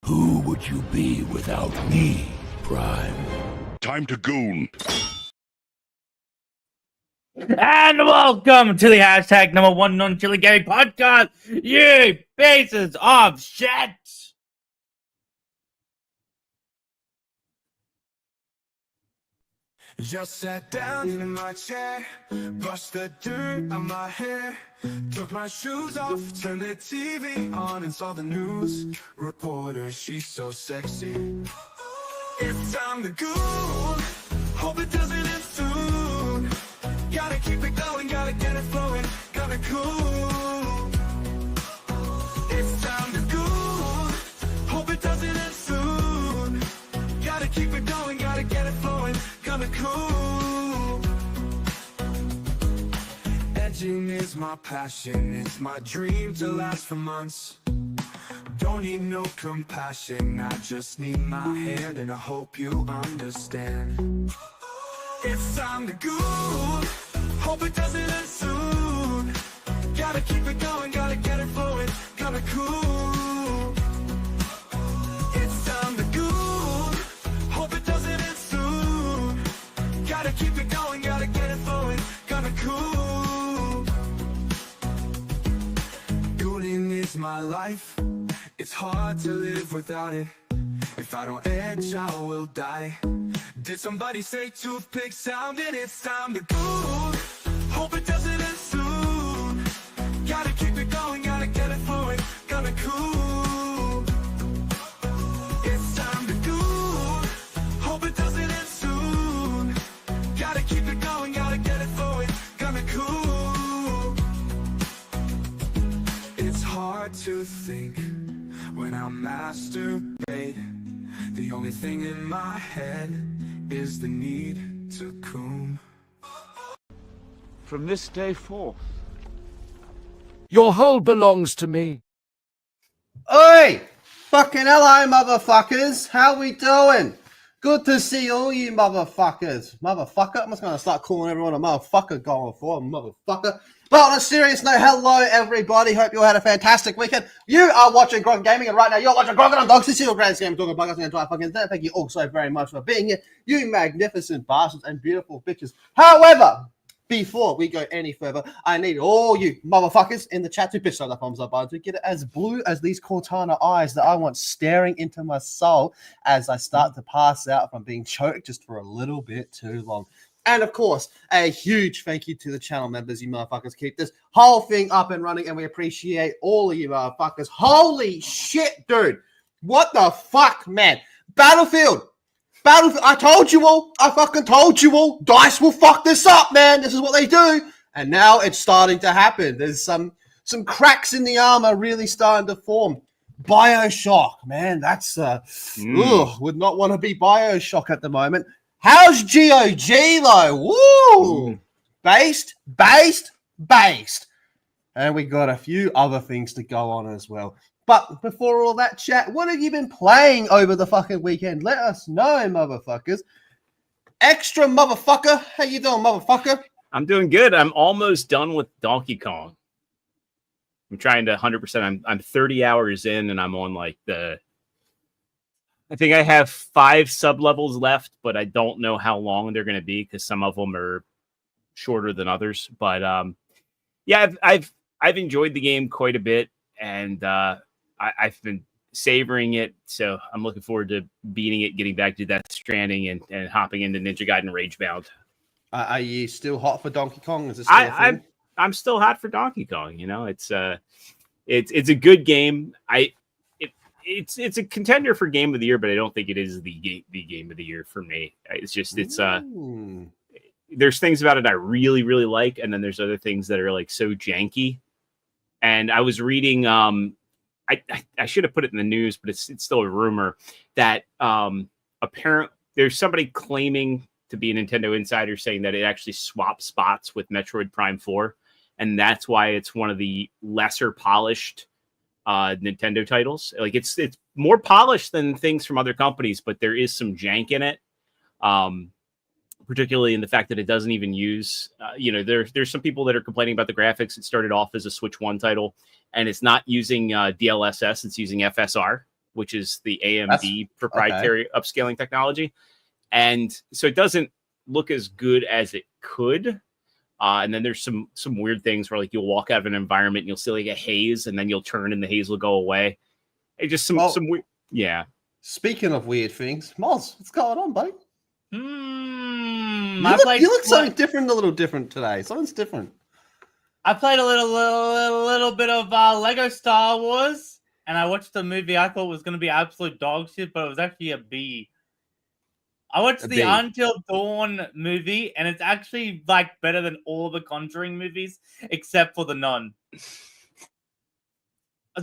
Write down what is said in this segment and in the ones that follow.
Who would you be without me, Prime? Time to goon. And welcome to the hashtag #1 non-chili gaming podcast, you pieces of shit! Just sat down in my chair, brushed the dirt on my hair, took my shoes off, turned the TV on and saw the news reporter. She's so sexy. It's time to go. Hope it doesn't end soon. Gotta keep it going, gotta get it flowing, gotta cool. It's time to go. Hope it doesn't end soon. Gotta keep it going, gotta get it flowing, gotta cool. Edging is my passion, it's my dream to last for months. Don't need no compassion, I just need my hand, and I hope you understand. It's time to go. Hope it doesn't end soon. Gotta keep it going, gotta get it flowing, gotta cool. It's time to go. Hope it doesn't end soon. Gotta keep it going, gotta get it flowing, gotta cool. Cooling is my life. It's hard to live without it. If I don't edge, I will die. Did somebody say toothpick sound? And it's time to go. Hope it doesn't end soon. Gotta keep it going, gotta get it flowing, gotta cool. It's time to go. Hope it doesn't end soon. Gotta keep it going, gotta get it flowing, gotta cool. It's hard to think when I masturbate. The only thing in my head is the need to coom. From this day forth, your whole belongs to me. Oi! Fucking hello, motherfuckers. How we doing? Good to see all you motherfuckers. Motherfucker? I'm just going to start calling everyone a motherfucker going forward. Motherfucker. But on a serious note, hello everybody. Hope you all had a fantastic weekend. You are watching Gronk Gaming, and right now you're watching Gronk and Dogs. This is your greatest game talking podcast the entire fucking internet. Thank you all so very much for being here, you magnificent bastards and beautiful bitches. However, before we go any further, I need all you motherfuckers in the chat to piss on the thumbs up button to get it as blue as these Cortana eyes that I want staring into my soul as I start to pass out from being choked just for a little bit too long. And of course, a huge thank you to the channel members. You motherfuckers keep this whole thing up and running, and we appreciate all of you motherfuckers. Holy shit, dude. What the fuck, man? Battlefield. I told you all. I fucking told you all. DICE will fuck this up, man. This is what they do. And now it's starting to happen. There's some cracks in the armor really starting to form. Bioshock, man. That's would not want to be Bioshock at the moment. How's GOG though? Woo! Based. And we got a few other things to go on as well. But before all that chat, what have you been playing over the fucking weekend? Let us know, motherfuckers. Extra motherfucker. How you doing, motherfucker? I'm doing good. I'm almost done with Donkey Kong. I'm trying to 100%. I'm 30 hours in, and I'm on like I think I have 5 sub-levels left, but I don't know how long they're going to be because some of them are shorter than others. But yeah, I've enjoyed the game quite a bit, and I've been savoring it. So I'm looking forward to beating it, getting back to Death Stranding, and hopping into Ninja Gaiden Ragebound. Are you still hot for Donkey Kong? Is it still I'm still hot for Donkey Kong. You know, it's a good game. It's a contender for Game of the Year, but I don't think it is the Game of the Year for me. It's just there's things about it I really, really like, and then there's other things that are like so janky. And I was reading, I should have put it in the news, but it's still a rumor that apparently there's somebody claiming to be a Nintendo insider saying that it actually swaps spots with Metroid Prime 4, and that's why it's one of the lesser polished Nintendo titles. Like it's more polished than things from other companies, but there is some jank in it. Particularly in the fact that it doesn't even use, there's some people that are complaining about the graphics. It started off as a Switch 1 title, and it's not using DLSS, it's using FSR, which is the AMD proprietary upscaling technology. And so it doesn't look as good as it could. And then there's some weird things where like you'll walk out of an environment and you'll see like a haze, and then you'll turn and the haze will go away. It just some weird, yeah. Speaking of weird things, Moz, what's going on, buddy? You You look something different, a little different today. Something's different. I played a little bit of Lego Star Wars, and I watched a movie I thought was going to be absolute dog shit, but it was actually a B. I watched the Until Dawn movie, and it's actually like better than all the Conjuring movies, except for The Nun.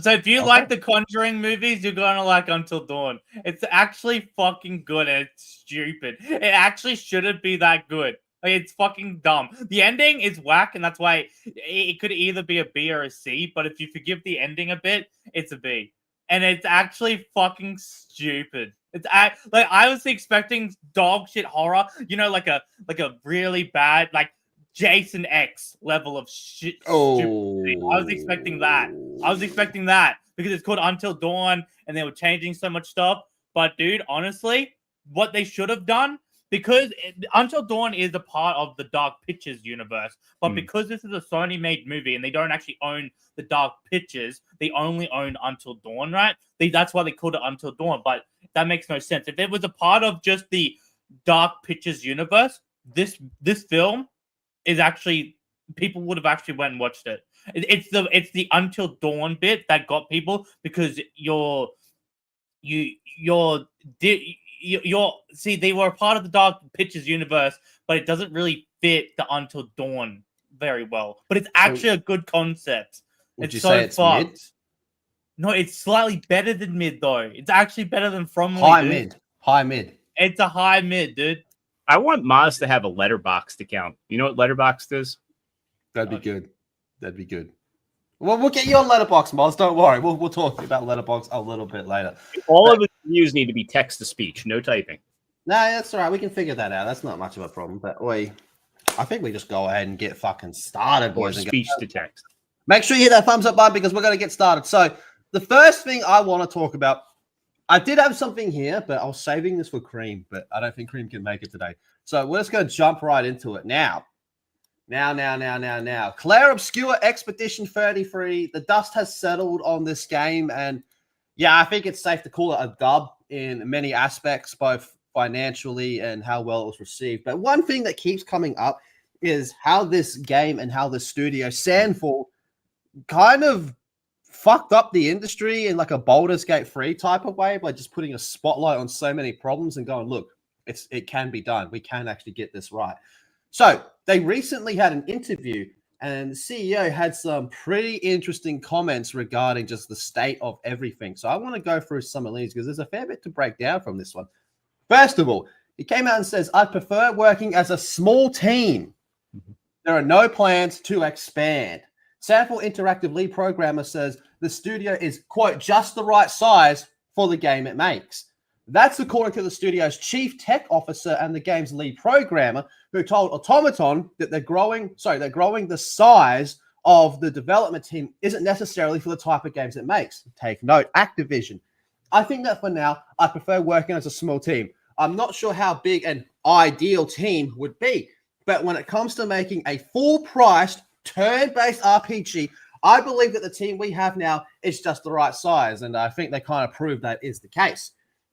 So if you like the Conjuring movies, you're gonna like Until Dawn. It's actually fucking good, and it's stupid. It actually shouldn't be that good. Like, it's fucking dumb. The ending is whack, and that's why it could either be a B or a C. But if you forgive the ending a bit, it's a B. And it's actually fucking stupid. It's like I was expecting dog shit horror, you know, like a really bad like Jason X level of shit. Stupidity. I was expecting that because it's called Until Dawn, and they were changing so much stuff. But dude, honestly, what they should have done, because Until Dawn is a part of the Dark Pictures universe, but because this is a Sony-made movie and they don't actually own the Dark Pictures, they only own Until Dawn, right? That's why they called it Until Dawn, but that makes no sense. If it was a part of just the Dark Pictures universe, this film is actually, people would have actually went and watched it. It's the Until Dawn bit that got people, because you're see, they were a part of the Dark Pictures universe, but it doesn't really fit the Until Dawn very well. But it's actually a good concept. Would you say it's mid? No, it's slightly better than mid though. It's actually better than High mid. It's a high mid, dude. I want Moz to have a Letterboxd account. You know what Letterboxd is? That'd be good. Well, we'll get you on Letterboxd, Moz. Don't worry. We'll talk about Letterboxd a little bit later. All of the reviews need to be text to speech, no typing. No, that's all right. We can figure that out. That's not much of a problem. But I think we just go ahead and get fucking started, boys. Or speech to text. Make sure you hit that thumbs up button because we're going to get started. So the first thing I want to talk about, I did have something here, but I was saving this for Cream, but I don't think Cream can make it today. So we're just going to jump right into it now. Clair Obscure Expedition 33. The dust has settled on this game, and yeah, I think it's safe to call it a dub in many aspects, both financially and how well it was received. But one thing that keeps coming up is how this game and how the studio Sandfall kind of fucked up the industry in like a Baldur's Gate 3 type of way by just putting a spotlight on so many problems and going, look, it can be done. We can actually get this right. So they recently had an interview, and the CEO had some pretty interesting comments regarding just the state of everything. So I want to go through some of these because there's a fair bit to break down from this one. First of all, he came out and says, I prefer working as a small team. There are no plans to expand. Sandfall Interactive lead programmer says the studio is, quote, just the right size for the game it makes. That's according to the studio's chief tech officer and the game's lead programmer, who told Automaton that they're growing the size of the development team isn't necessarily for the type of games it makes. Take note, Activision. I think that for now, I prefer working as a small team. I'm not sure how big an ideal team would be, but when it comes to making a full-priced, turn-based RPG, I believe that the team we have now is just the right size, and I think they kind of proved that is the case.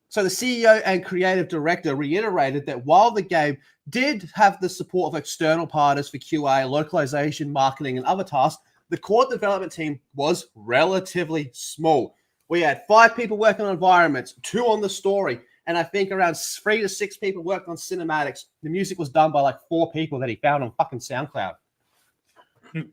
So the CEO and creative director reiterated that while the game did have the support of external parties for QA, localization, marketing, and other tasks, the core development team was relatively small. We had 5 people working on environments, 2 on the story, and I think around 3 to 6 people worked on cinematics. The music was done by like 4 people that he found on fucking SoundCloud.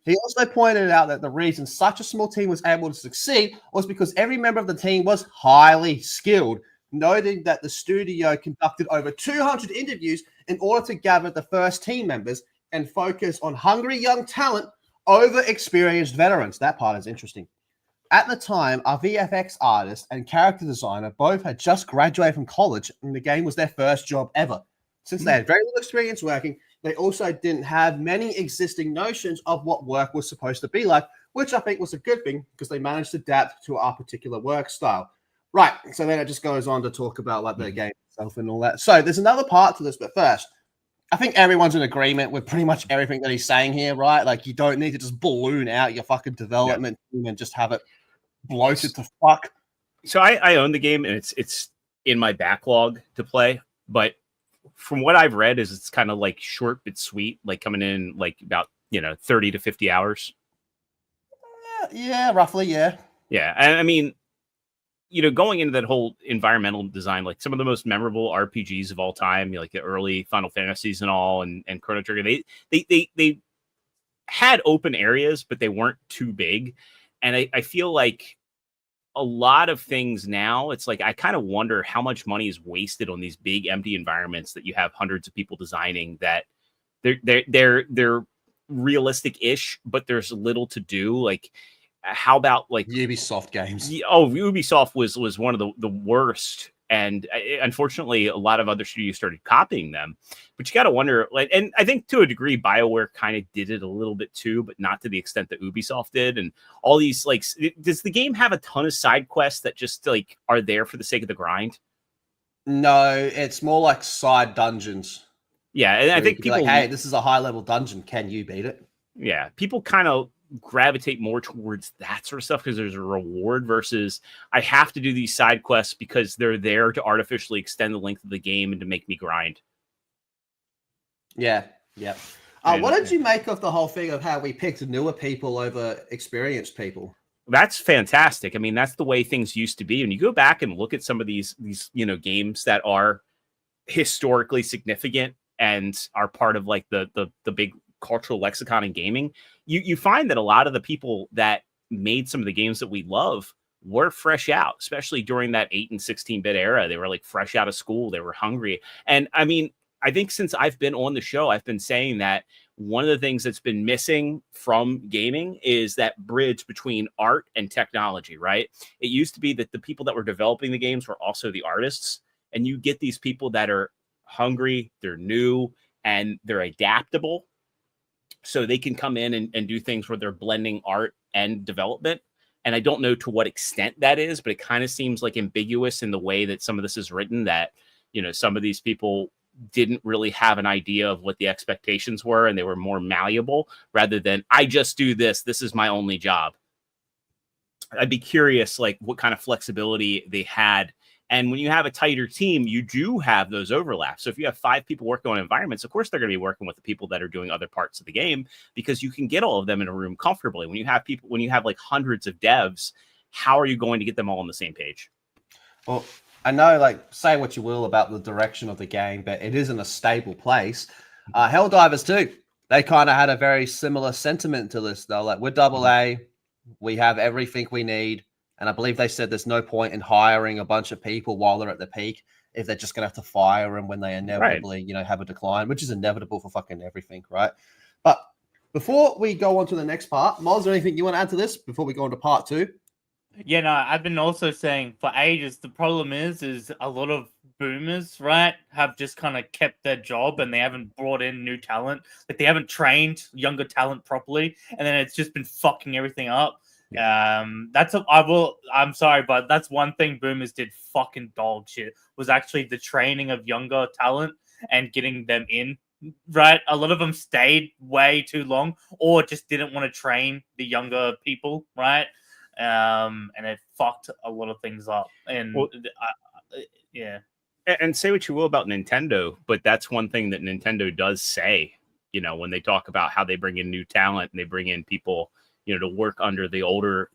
He also pointed out that the reason such a small team was able to succeed was because every member of the team was highly skilled, noting that the studio conducted over 200 interviews in order to gather the first team members and focus on hungry young talent over experienced veterans. That part is interesting. At the time, our VFX artist and character designer both had just graduated from college, and the game was their first job ever. Since they had very little experience working, they also didn't have many existing notions of what work was supposed to be like, which I think was a good thing because they managed to adapt to our particular work style. Right. So then it just goes on to talk about like the game itself and all that. So there's another part to this, but first, I think everyone's in agreement with pretty much everything that he's saying here, right? Like you don't need to just balloon out your fucking development team and just have it bloated to fuck. So I own the game and it's in my backlog to play, but from what I've read is it's kind of like short but sweet, like coming in like about 30 to 50 hours. Yeah, roughly, yeah. Yeah, and I mean, going into that whole environmental design, like some of the most memorable RPGs of all time, like the early Final Fantasies and all, and Chrono Trigger, they had open areas, but they weren't too big. And I feel like a lot of things now, it's like I kind of wonder how much money is wasted on these big empty environments that you have hundreds of people designing that they're realistic-ish, but there's little to do. Like, how about like Ubisoft games? Oh, Ubisoft was one of the worst, and unfortunately, a lot of other studios started copying them. But you got to wonder, like, and I think to a degree, BioWare kind of did it a little bit too, but not to the extent that Ubisoft did. And all these, like, does the game have a ton of side quests that just like are there for the sake of the grind? No, it's more like side dungeons. Yeah, and I think people like, hey, this is a high level dungeon. Can you beat it? Yeah, people kind of gravitate more towards that sort of stuff because there's a reward versus I have to do these side quests because they're there to artificially extend the length of the game and to make me grind. Yeah, yeah. What did you make of the whole thing of how we picked newer people over experienced people? That's fantastic. I mean, that's the way things used to be. When you go back and look at some of these games that are historically significant and are part of like the big cultural lexicon in gaming, you find that a lot of the people that made some of the games that we love were fresh out, especially during that 8 and 16-bit era. They were like fresh out of school. They were hungry. And I mean, I think since I've been on the show, I've been saying that one of the things that's been missing from gaming is that bridge between art and technology, right? It used to be that the people that were developing the games were also the artists. And you get these people that are hungry, they're new, and they're adaptable. So they can come in and do things where they're blending art and development. And I don't know to what extent that is, but it kind of seems like ambiguous in the way that some of this is written, that, some of these people didn't really have an idea of what the expectations were. And they were more malleable rather than I just do this. This is my only job. I'd be curious, like what kind of flexibility they had. And when you have a tighter team, you do have those overlaps. So if you have 5 people working on environments, of course, they're going to be working with the people that are doing other parts of the game because you can get all of them in a room comfortably. When you have like hundreds of devs, how are you going to get them all on the same page? Well, I know, like, say what you will about the direction of the game, but it isn't a stable place. Helldivers too. They kind of had a very similar sentiment to this, though. Like, we're AA, we have everything we need. And I believe they said there's no point in hiring a bunch of people while they're at the peak if they're just going to have to fire them when they inevitably, have a decline, which is inevitable for fucking everything, right? But before we go on to the next part, Moz, is there anything you want to add to this before we go on to part 2? Yeah, no, I've been also saying for ages, the problem is a lot of boomers, right, have just kind of kept their job and they haven't brought in new talent. Like they haven't trained younger talent properly. And then it's just been fucking everything up. I'm sorry, but that's one thing boomers did fucking dog shit was actually the training of younger talent and getting them in, right? A lot of them stayed way too long or just didn't want to train the younger people, right? And it fucked a lot of things up. And yeah. And say what you will about Nintendo, but that's one thing that Nintendo does say, when they talk about how they bring in new talent and they bring in people, to work under the older,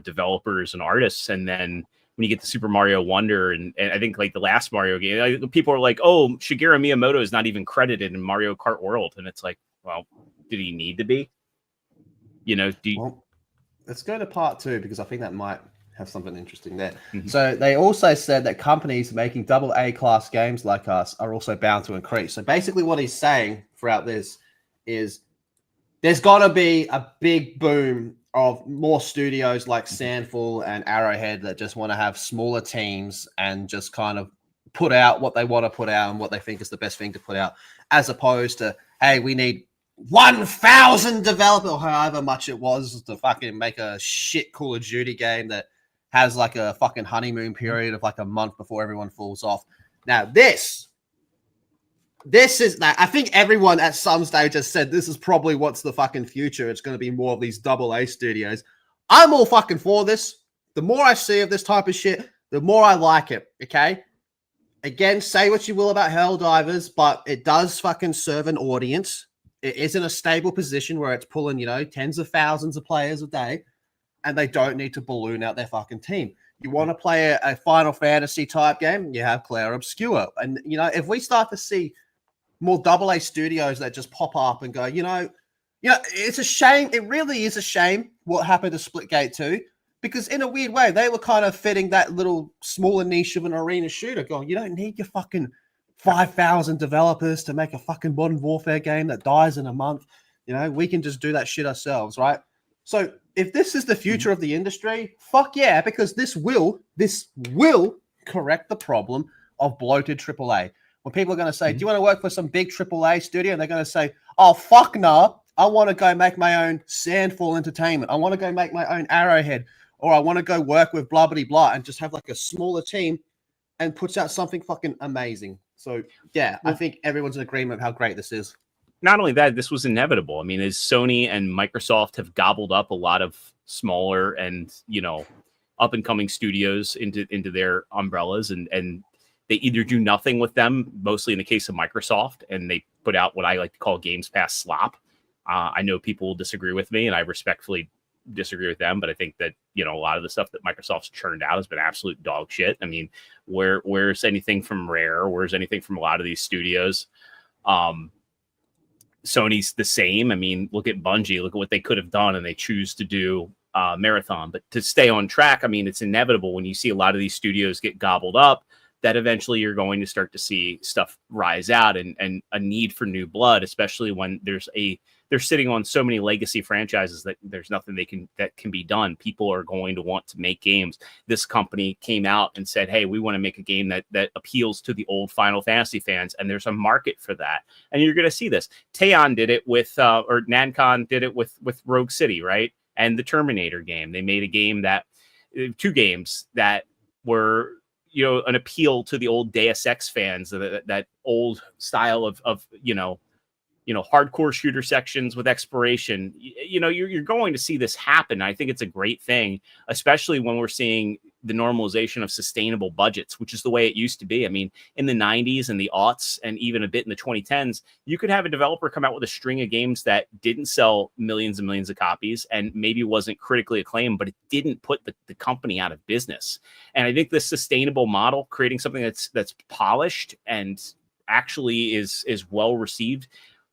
developers and artists. And then when you get to Super Mario Wonder and I think like the last Mario game, people are like, oh, Shigeru Miyamoto is not even credited in Mario Kart World. And it's like, well, did he need to be? Well, let's go to part 2 because I think that might have something interesting there. Mm-hmm. So they also said that companies making AA class games like us are also bound to increase. So basically what he's saying throughout this is there's got to be a big boom of more studios like Sandfall and Arrowhead that just want to have smaller teams and just kind of put out what they want to put out and what they think is the best thing to put out, as opposed to, hey, we need 1,000 developers, or however much it was, to fucking make a shit Call of Duty game that has like a fucking honeymoon period of like a month before everyone falls off. Now, this is that. I think everyone at some stage has said this is probably what's the fucking future. It's going to be more of these AA studios. I'm all fucking for this. The more I see of this type of shit, the more I like it. Okay. Again, say what you will about Helldivers, but it does fucking serve an audience. It is in a stable position where it's pulling, you know, tens of thousands of players a day, and they don't need to balloon out their fucking team. You want to play a Final Fantasy type game, you have Clair Obscure. And, you know, if we start to see more AA studios that just pop up and go, you know, it's a shame. It really is a shame what happened to Splitgate 2, because in a weird way, they were kind of fitting that little smaller niche of an arena shooter, going, you don't need your fucking 5,000 developers to make a fucking Modern Warfare game that dies in a month. You know, we can just do that shit ourselves, right? So if this is the future of the industry, fuck yeah, because this will correct the problem of bloated AAA. When people are going to say, do you want to work for some big AAA studio? And they're going to say, oh, fuck no. I want to go make my own Sandfall Entertainment. I want to go make my own Arrowhead. Or I want to go work with blah, blah, blah, and just have like a smaller team and puts out something fucking amazing. So, yeah, I think everyone's in agreement of how great this is. Not only that, this was inevitable. I mean, as Sony and Microsoft have gobbled up a lot of smaller and, you know, up-and-coming studios into their umbrellas, and they either do nothing with them, mostly in the case of Microsoft, and they put out what I like to call Games Pass slop. I know people will disagree with me, and I respectfully disagree with them, but I think that, you know, a lot of the stuff that Microsoft's churned out has been absolute dog shit. I mean, where's anything from Rare? Where's anything from a lot of these studios? Sony's the same. I mean, look at Bungie. Look at what they could have done, and they choose to do Marathon. But to stay on track, I mean, it's inevitable when you see a lot of these studios get gobbled up that eventually you're going to start to see stuff rise out and a need for new blood, especially when they're sitting on so many legacy franchises that there's nothing that can be done. People are going to want to make games. This company came out and said, hey, we want to make a game that appeals to the old Final Fantasy fans, and there's a market for that. And you're going to see this. Teon did it with, or Nancon did it with Rogue City, right? And the Terminator game. They made a game two games that were, you know, an appeal to the old Deus Ex fans, that old style of you know, hardcore shooter sections with exploration. You know, you're going to see this happen. I think it's a great thing, especially when we're seeing the normalization of sustainable budgets, which is the way it used to be. I mean, in the 90s and the aughts, and even a bit in the 2010s, you could have a developer come out with a string of games that didn't sell millions and millions of copies and maybe wasn't critically acclaimed, but it didn't put the company out of business. And I think this sustainable model, creating something that's polished and actually is well received,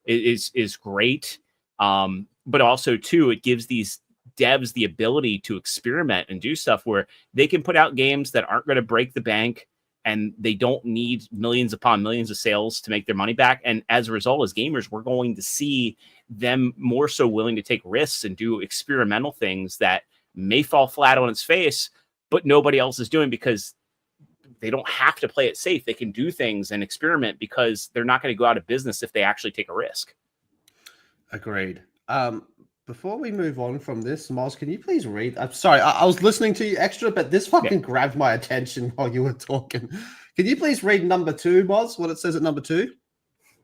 is great. But also too, it gives these devs the ability to experiment and do stuff where they can put out games that aren't going to break the bank, and they don't need millions upon millions of sales to make their money back. And as a result, as gamers, we're going to see them more so willing to take risks and do experimental things that may fall flat on its face, but nobody else is doing, because they don't have to play it safe. They can do things and experiment because they're not going to go out of business if they actually take a risk. Agreed. Before we move on from this, Moz, can you please read? I'm sorry, I was listening to you extra, but this fucking grabbed my attention while you were talking. Can you please read number 2, Moz, what it says at number 2?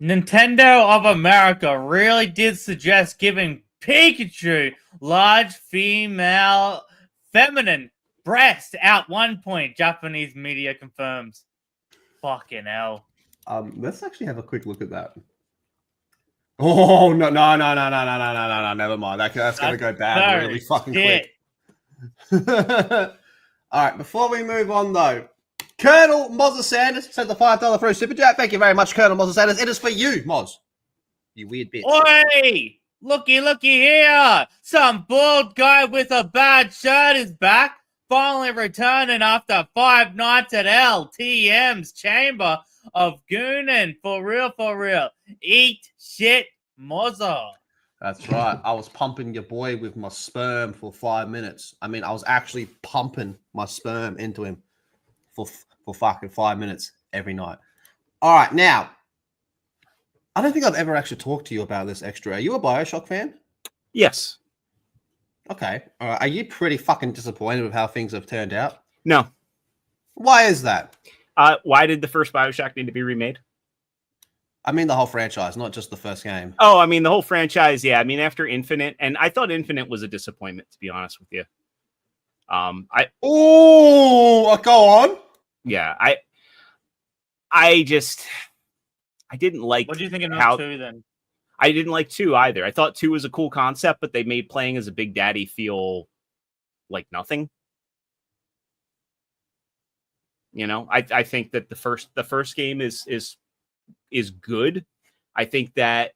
Nintendo of America really did suggest giving Pikachu large feminine breast at one point, Japanese media confirms. Fucking hell. Let's actually have a quick look at that. Oh, no, never mind. That's going to go bad really fucking quick. All right, before we move on, though, Colonel Mozza Sanders sent the $5 for a super chat. Thank you very much, Colonel Mozza Sanders. It is for you, Moz. You weird bitch. Oi! Looky here! Some bald guy with a bad shirt is back, finally returning after 5 nights at LTM's chamber of gooning. For real. Eat shit, Mozza. That's right. I was pumping your boy with my sperm for 5 minutes. I mean, I was actually pumping my sperm into him for fucking 5 minutes every night. All right, now, I don't think I've ever actually talked to you about this extra. Are you a Bioshock fan? Yes. Okay. All right. Are you pretty fucking disappointed with how things have turned out? No. Why is that? Why did the first Bioshock need to be remade? I mean the whole franchise, not just the first game. Oh, I mean the whole franchise. Yeah, I mean after Infinite, and I thought Infinite was a disappointment, to be honest with you. Go on. Yeah, I didn't like. What do you think of 2 then? I didn't like 2 either. I thought 2 was a cool concept, but they made playing as a Big Daddy feel like nothing. You know, I think that the first game is good. I think the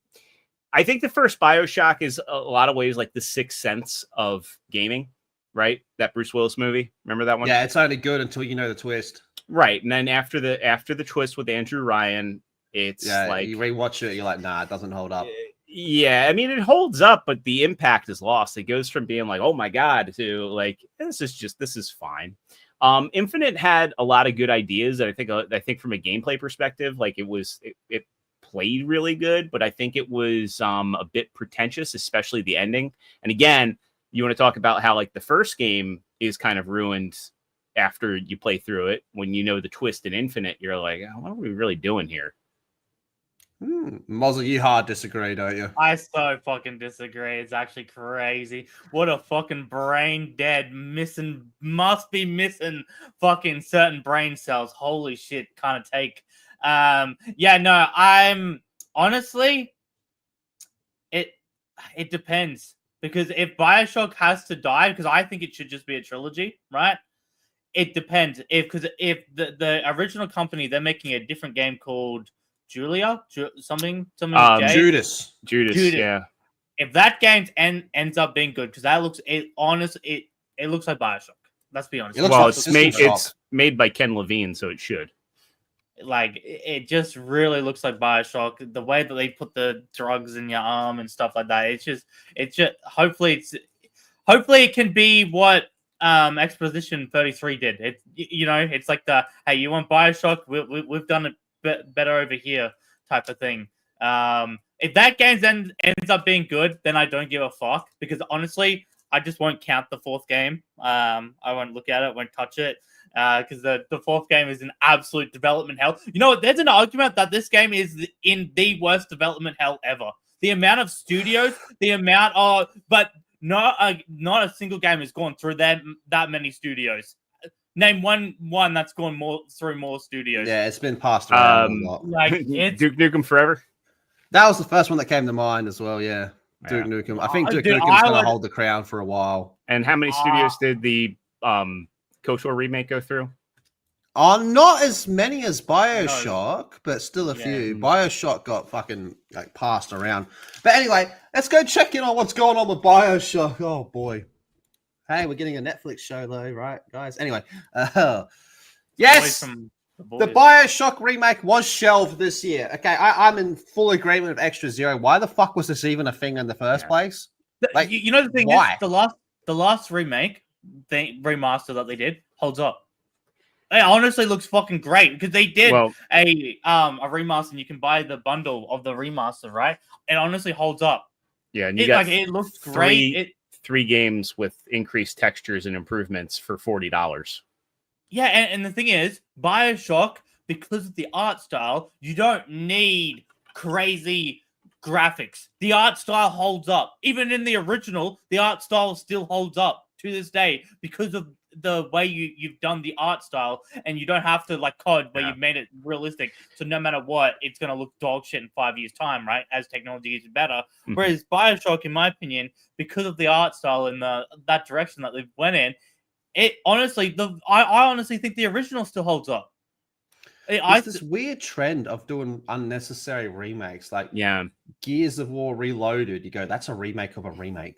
first Bioshock is a lot of ways like the Sixth Sense of gaming, right? That Bruce Willis movie. Remember that one? Yeah, it's only good until you know the twist. Right. And then after the twist with Andrew Ryan, it's like you rewatch it, you're like, nah, it doesn't hold up. Yeah, I mean it holds up, but the impact is lost. It goes from being like, oh my god, to like this is fine. Infinite had a lot of good ideas, and I think from a gameplay perspective, like it played really good, but I think it was a bit pretentious, especially the ending. And again, you want to talk about how like the first game is kind of ruined after you play through it. When you know the twist in Infinite, you're like, oh, what are we really doing here? Mozza, you hard disagree, don't you? I so fucking disagree. It's actually crazy. What a fucking brain dead, must be missing fucking certain brain cells. Holy shit, kind of take. Yeah, no, I'm honestly, it depends. Because if Bioshock has to die, because I think it should just be a trilogy, right? It depends. If the original company, they're making a different game called something Judas, yeah. If that game ends up being good, because that looks it looks like Bioshock. Let's be honest. It's made by Ken Levine, so it should. Like it just really looks like Bioshock. The way that they put the drugs in your arm and stuff like that. It's just hopefully it can be what Exposition 33 did. It's like hey, you want Bioshock? We've done it better over here type of thing. If that game ends up being good, then I don't give a fuck, because honestly, I just won't count the 4th game. I won't look at it, won't touch it, because the 4th game is an absolute development hell. You know what? There's an argument that this game is in the worst development hell ever. The amount of studios, but not a single game has gone through that many studios. Name one that's gone through more studios. Yeah, it's been passed around a lot. Like Duke Nukem Forever. That was the first one that came to mind as well. Yeah, Duke Nukem. I think Duke Nukem's going to hold the crown for a while. And how many studios did the KOTOR remake go through? Not as many as Bioshock, but still a few. Bioshock got fucking like passed around. But anyway, let's go check in on what's going on with Bioshock. Oh boy. Hey, we're getting a Netflix show though, right, guys? Anyway, yes, the Bioshock remake was shelved this year. Okay, I'm in full agreement with Extra Zero. Why the fuck was this even a thing in the first place? Like, the thing is, the last remake remaster that they did holds up. It honestly looks fucking great, because they did a remaster, and you can buy the bundle of the remaster, right? It honestly holds up. Yeah, and it looks great. 3 games with increased textures and improvements for $40. Yeah, and the thing is, Bioshock, because of the art style, you don't need crazy graphics. The art style holds up. Even in the original, the art style still holds up to this day because of the way you've done the art style, and you don't have to like COD where you've made it realistic. So no matter what, it's going to look dog shit in 5 years' time, right? As technology gets better. Mm-hmm. Whereas Bioshock, in my opinion, because of the art style and that direction that they've went in, it honestly, I honestly think the original still holds up. There's this weird trend of doing unnecessary remakes, like Gears of War Reloaded. You go, that's a remake of a remake.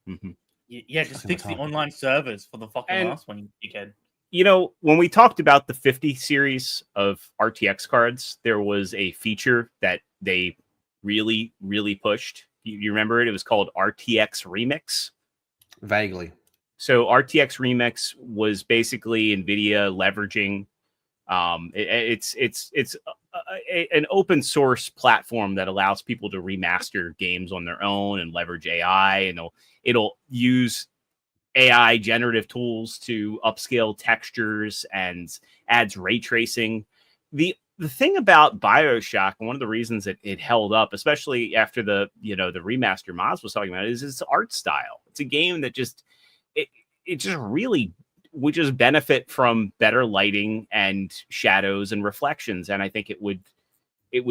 Mm-hmm. Yeah, just fix the online servers for the fucking last one, you dickhead. You know, when we talked about the 50 series of RTX cards, there was a feature that they really, really pushed. You remember it? It was called RTX Remix. Vaguely. So RTX Remix was basically NVIDIA leveraging It's an open source platform that allows people to remaster games on their own and leverage AI, and it'll use AI generative tools to upscale textures and adds ray tracing. The thing about Bioshock, and one of the reasons it held up, especially after the remaster Moz was talking about, is its art style. It's a game that it just really would just benefit from better lighting and shadows and reflections, and I think it would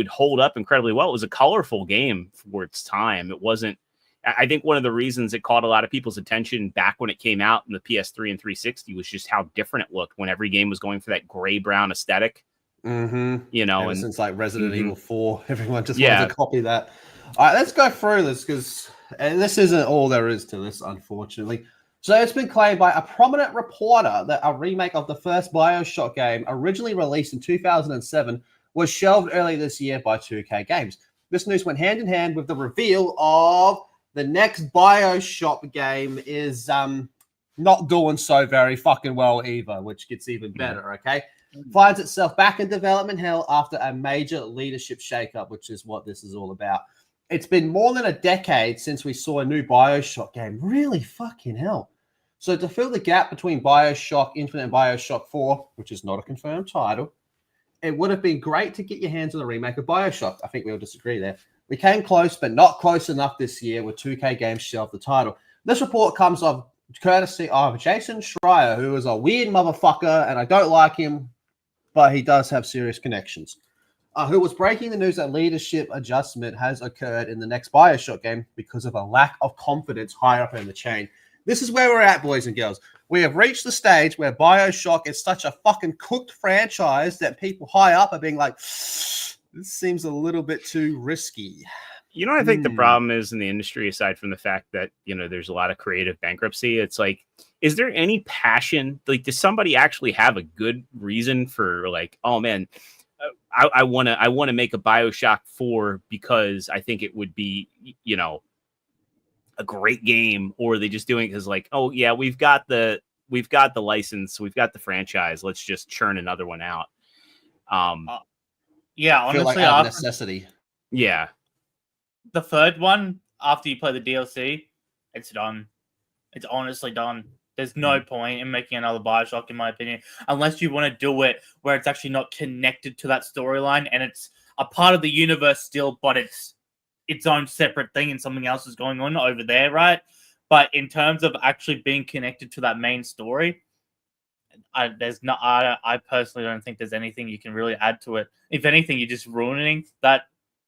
hold up incredibly well. It was a colorful game for its time. It wasn't. I think one of the reasons it caught a lot of people's attention back when it came out in the PS3 and 360 was just how different it looked when every game was going for that gray-brown aesthetic. Ever since like Resident Evil 4, everyone just wanted to copy that. All right, let's go through this because this isn't all there is to this, unfortunately. So it's been claimed by a prominent reporter that a remake of the first Bioshock game, originally released in 2007, was shelved early this year by 2K Games. This news went hand in hand with the reveal of the next Bioshock game is not doing so very fucking well either, which gets even better, okay? Finds itself back in development hell after a major leadership shakeup, which is what this is all about. It's been more than a decade since we saw a new Bioshock game. Really fucking hell. So to fill the gap between Bioshock Infinite and Bioshock 4, which is not a confirmed title, it would have been great to get your hands on a remake of Bioshock. I think we'll disagree there. We came close, but not close enough this year with 2K Games shelved the title. This report comes of courtesy of Jason Schreier, who is a weird motherfucker, and I don't like him, but he does have serious connections. Who was breaking the news that leadership adjustment has occurred in the next Bioshock game because of a lack of confidence higher up in the chain. This is where we're at, boys and girls. We have reached the stage where Bioshock is such a fucking cooked franchise that people high up are being like, this seems a little bit too risky. I think the problem is in the industry, aside from the fact that, there's a lot of creative bankruptcy, it's like, is there any passion? Like, does somebody actually have a good reason for like, oh man, I want to make a Bioshock 4 because I think it would be, a great game, or are they just doing it because like, oh yeah, we've got the license, we've got the franchise, let's just churn another one out. Yeah, honestly, like out of necessity. Yeah. The third one, after you play the DLC, it's done. It's honestly done. There's no point in making another Bioshock, in my opinion, unless you want to do it where it's actually not connected to that storyline and it's a part of the universe still, but it's its own separate thing and something else is going on over there, right? But in terms of actually being connected to that main story, I personally don't think there's anything you can really add to it. If anything, you're just ruining that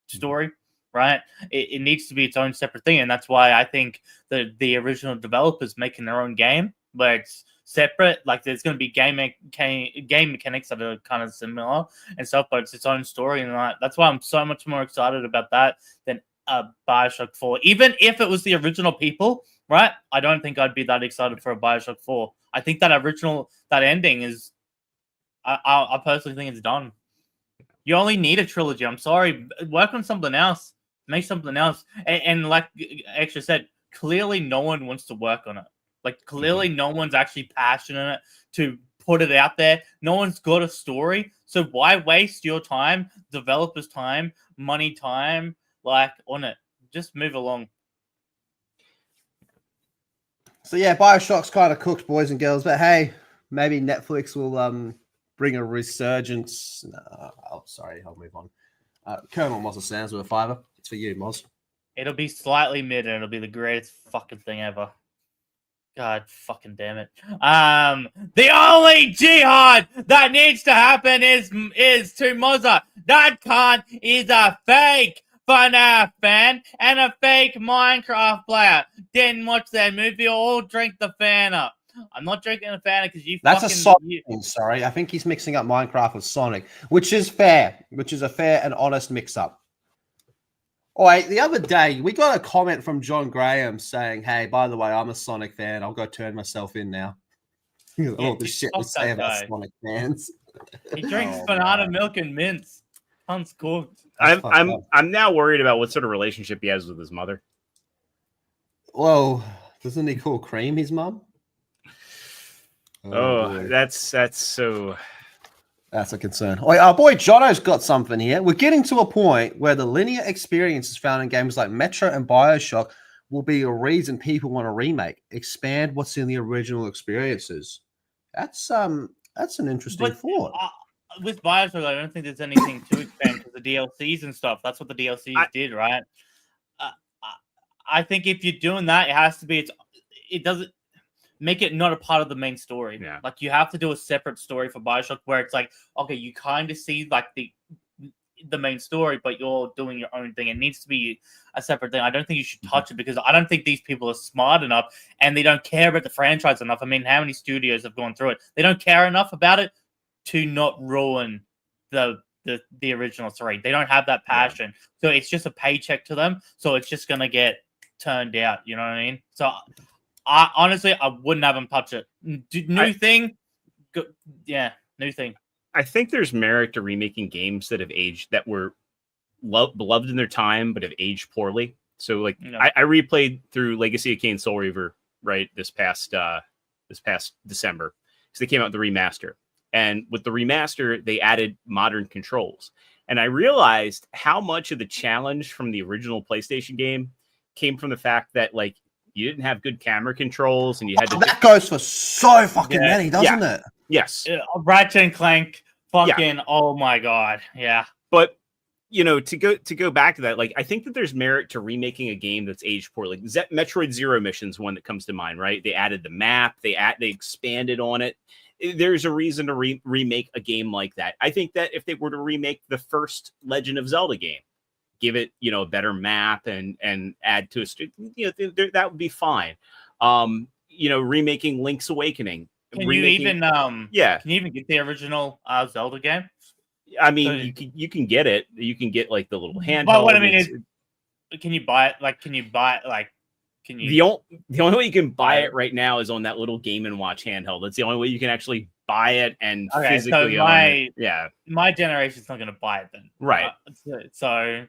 story, right? It needs to be its own separate thing, and that's why I think the original developers making their own game where it's separate, like there's going to be game mechanics that are kind of similar and stuff, but it's its own story, and that's why I'm so much more excited about that than Bioshock 4. Even if it was the original people, right? I don't think I'd be that excited for a Bioshock 4. I think that ending is, I personally think it's done. You only need a trilogy. I'm sorry. Work on something else. Make something else. And like Extra said, clearly no one wants to work on it. Like, clearly no one's actually passionate to put it out there. No one's got a story. So why waste your time, developers' time, money time, like, on it? Just move along. So yeah, Bioshock's kind of cooked, boys and girls. But hey, maybe Netflix will bring a resurgence. I'll move on. Colonel Mozza Sands with a $5. It's for you, Moz. It'll be slightly mid, and it'll be the greatest fucking thing ever. God fucking damn it. The only jihad that needs to happen is to Mozza. That cunt is a fake FNAF fan and a fake Minecraft player. Didn't watch that movie or drink the Fanta. I'm not drinking the Fanta because That's a Sonic thing, sorry. I think he's mixing up Minecraft with Sonic, which is fair, which is a fair and honest mix-up. All right, the other day, we got a comment from John Graham saying, hey, by the way, I'm a Sonic fan. I'll go turn myself in now. All the shit we say about Sonic fans. He drinks banana milk and mints. Sounds cool. I'm now worried about what sort of relationship he has with his mother. Whoa, doesn't he call Cream his mum? Oh, that's so. That's a concern. Oh, our boy Jono's got something here. We're getting to a point where the linear experiences found in games like Metro and Bioshock will be a reason people want to remake, expand what's in the original experiences. That's an interesting But thought. with Bioshock, I don't think there's anything to expand because the DLCs and stuff. That's what the DLCs did, right? I think if you're doing that, it has to be. It doesn't make it not a part of the main story. Yeah. Like you have to do a separate story for Bioshock where it's like, okay, you kind of see like the main story, but you're doing your own thing. It needs to be a separate thing. I don't think you should touch it because I don't think these people are smart enough and they don't care about the franchise enough. I mean, how many studios have gone through it? They don't care enough about it to not ruin the original three. They don't have that passion. So it's just a paycheck to them. So it's just gonna get turned out. You know what I mean? So I honestly wouldn't have them touch it. New thing. I think there's merit to remaking games that have aged, that were beloved in their time, but have aged poorly. So, like, I replayed through Legacy of Kain Soul Reaver this past December, because they came out with the remaster, and with the remaster, they added modern controls, and I realized how much of the challenge from the original PlayStation game came from the fact that, like, you didn't have good camera controls, and you had to. That goes for so fucking many, doesn't it? Yes. Ratchet and Clank, fucking, oh my god, yeah. But to go back to that, like, I think that there's merit to remaking a game that's aged poorly. Like Metroid Zero Mission's one that comes to mind, right? They added the map, they expanded on it. There's a reason to remake a game like that. I think that if they were to remake the first Legend of Zelda game, give it, a better map and add to that would be fine. Remaking Link's Awakening. Can you even get the original Zelda game? I mean, you can get it. You can get like the little handheld. But what I mean is, can you buy it? The only way you can buy it right now is on that little Game & Watch handheld. That's the only way you can actually buy it and physically own it. Yeah, my generation's not going to buy it then. Right. So,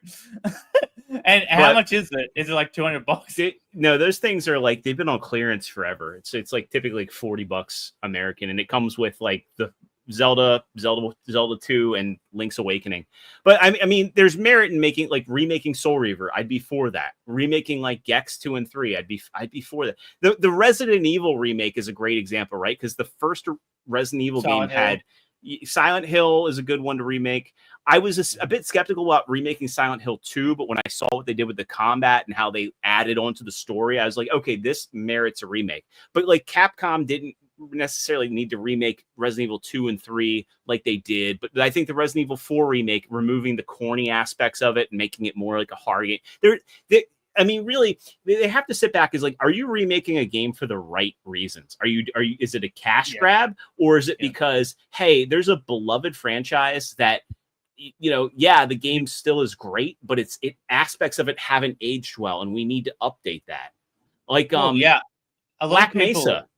how much is it? Is it like $200? No, those things are like, they've been on clearance forever. It's like typically like $40 American, and it comes with like the Zelda 2 and Link's Awakening. But I mean, there's merit in remaking Soul Reaver. I'd be for that. Remaking like Gex 2 and 3, I'd be for that. The Resident Evil remake is a great example, right? Because the first Resident Evil game had Silent Hill is a good one to remake. I was a bit skeptical about remaking Silent Hill 2, but when I saw what they did with the combat and how they added onto the story, I was like, okay, this merits a remake. But like, Capcom didn't necessarily need to remake Resident Evil 2 and 3 like they did, but I think the Resident Evil 4 remake, removing the corny aspects of it and making it more like a hard game, really, they have to sit back. Is like, are you remaking a game for the right reasons? Is it a cash grab, or is it because, hey, there's a beloved franchise that, the game still is great, but aspects of it haven't aged well, and we need to update that. Like, Black Mesa.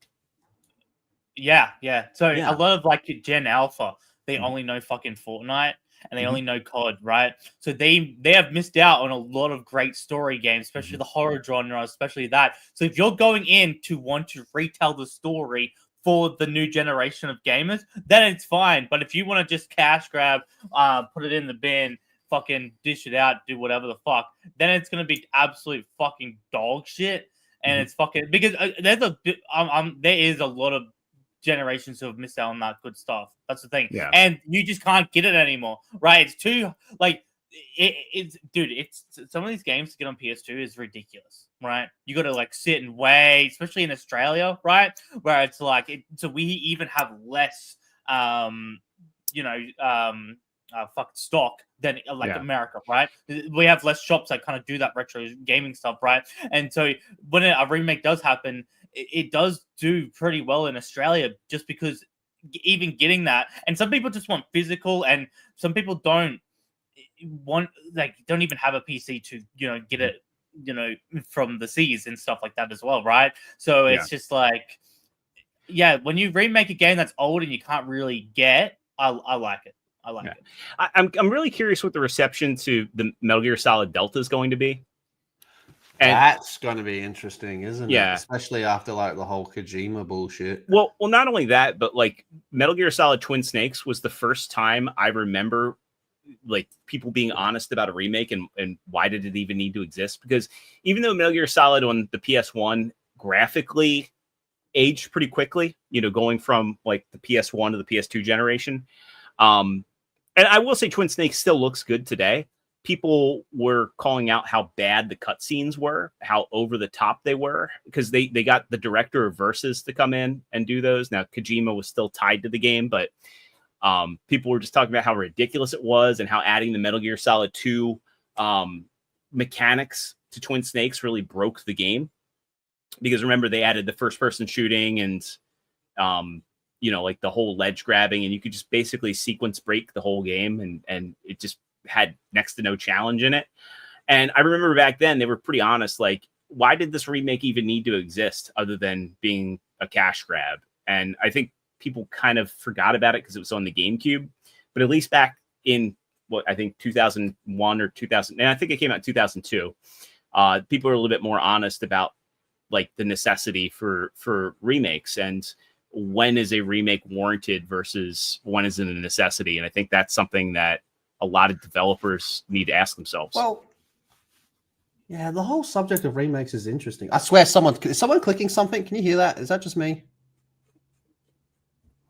Yeah. So a lot of like Gen Alpha, they only know fucking Fortnite and they only know COD, right? So they have missed out on a lot of great story games, especially the horror genre, especially that. So if you're going in to want to retell the story for the new generation of gamers, then it's fine. But if you want to just cash grab, put it in the bin, fucking dish it out, do whatever the fuck, then it's gonna be absolute fucking dog shit. And it's fucking, because there is a lot of generations who have missed out on that good stuff. That's the thing. Yeah. And you just can't get it anymore, right? It's too, like, it's some of these games to get on PS2 is ridiculous, right? You got to like sit and wait, especially in Australia, right? Where it's like, so we even have less, stock than America, right? We have less shops that kind of do that retro gaming stuff, right? And so when a remake does happen, it does do pretty well in Australia, just because even getting that, and some people just want physical, and some people don't even have a PC to get it from the seas and stuff like that as well, right? So it's just like, when you remake a game that's old and you can't really get, I like it. I like it. I'm really curious what the reception to the Metal Gear Solid Delta is going to be. And That's going to be interesting, isn't it? Yeah. Especially after like the whole Kojima bullshit. well, not only that, but like Metal Gear Solid Twin Snakes was the first time I remember like people being honest about a remake and why did it even need to exist? Because even though Metal Gear Solid on the PS1 graphically aged pretty quickly, you know, going from like the PS1 to the PS2 generation. And I will say Twin Snakes still looks good today. People were calling out how bad the cutscenes were, how over the top they were, because they got the director of Versus to come in and do those. Now, Kojima was still tied to the game, but people were just talking about how ridiculous it was and how adding the Metal Gear Solid 2 mechanics to Twin Snakes really broke the game. Because remember, they added the first-person shooting and, you know, like the whole ledge grabbing, and you could just basically sequence break the whole game, and it just had next to no challenge in it. And I remember back then they were pretty honest, like, why did this remake even need to exist other than being a cash grab? And I think people kind of forgot about it because it was on the GameCube. But at least back in what I think 2001 or 2000, and I think it came out in 2002, people are a little bit more honest about like the necessity for remakes and when is a remake warranted versus when is it a necessity. And I think that's something that a lot of developers need to ask themselves. Well, yeah, the whole subject of remakes is interesting. I swear, is someone clicking something? Can you hear that? Is that just me?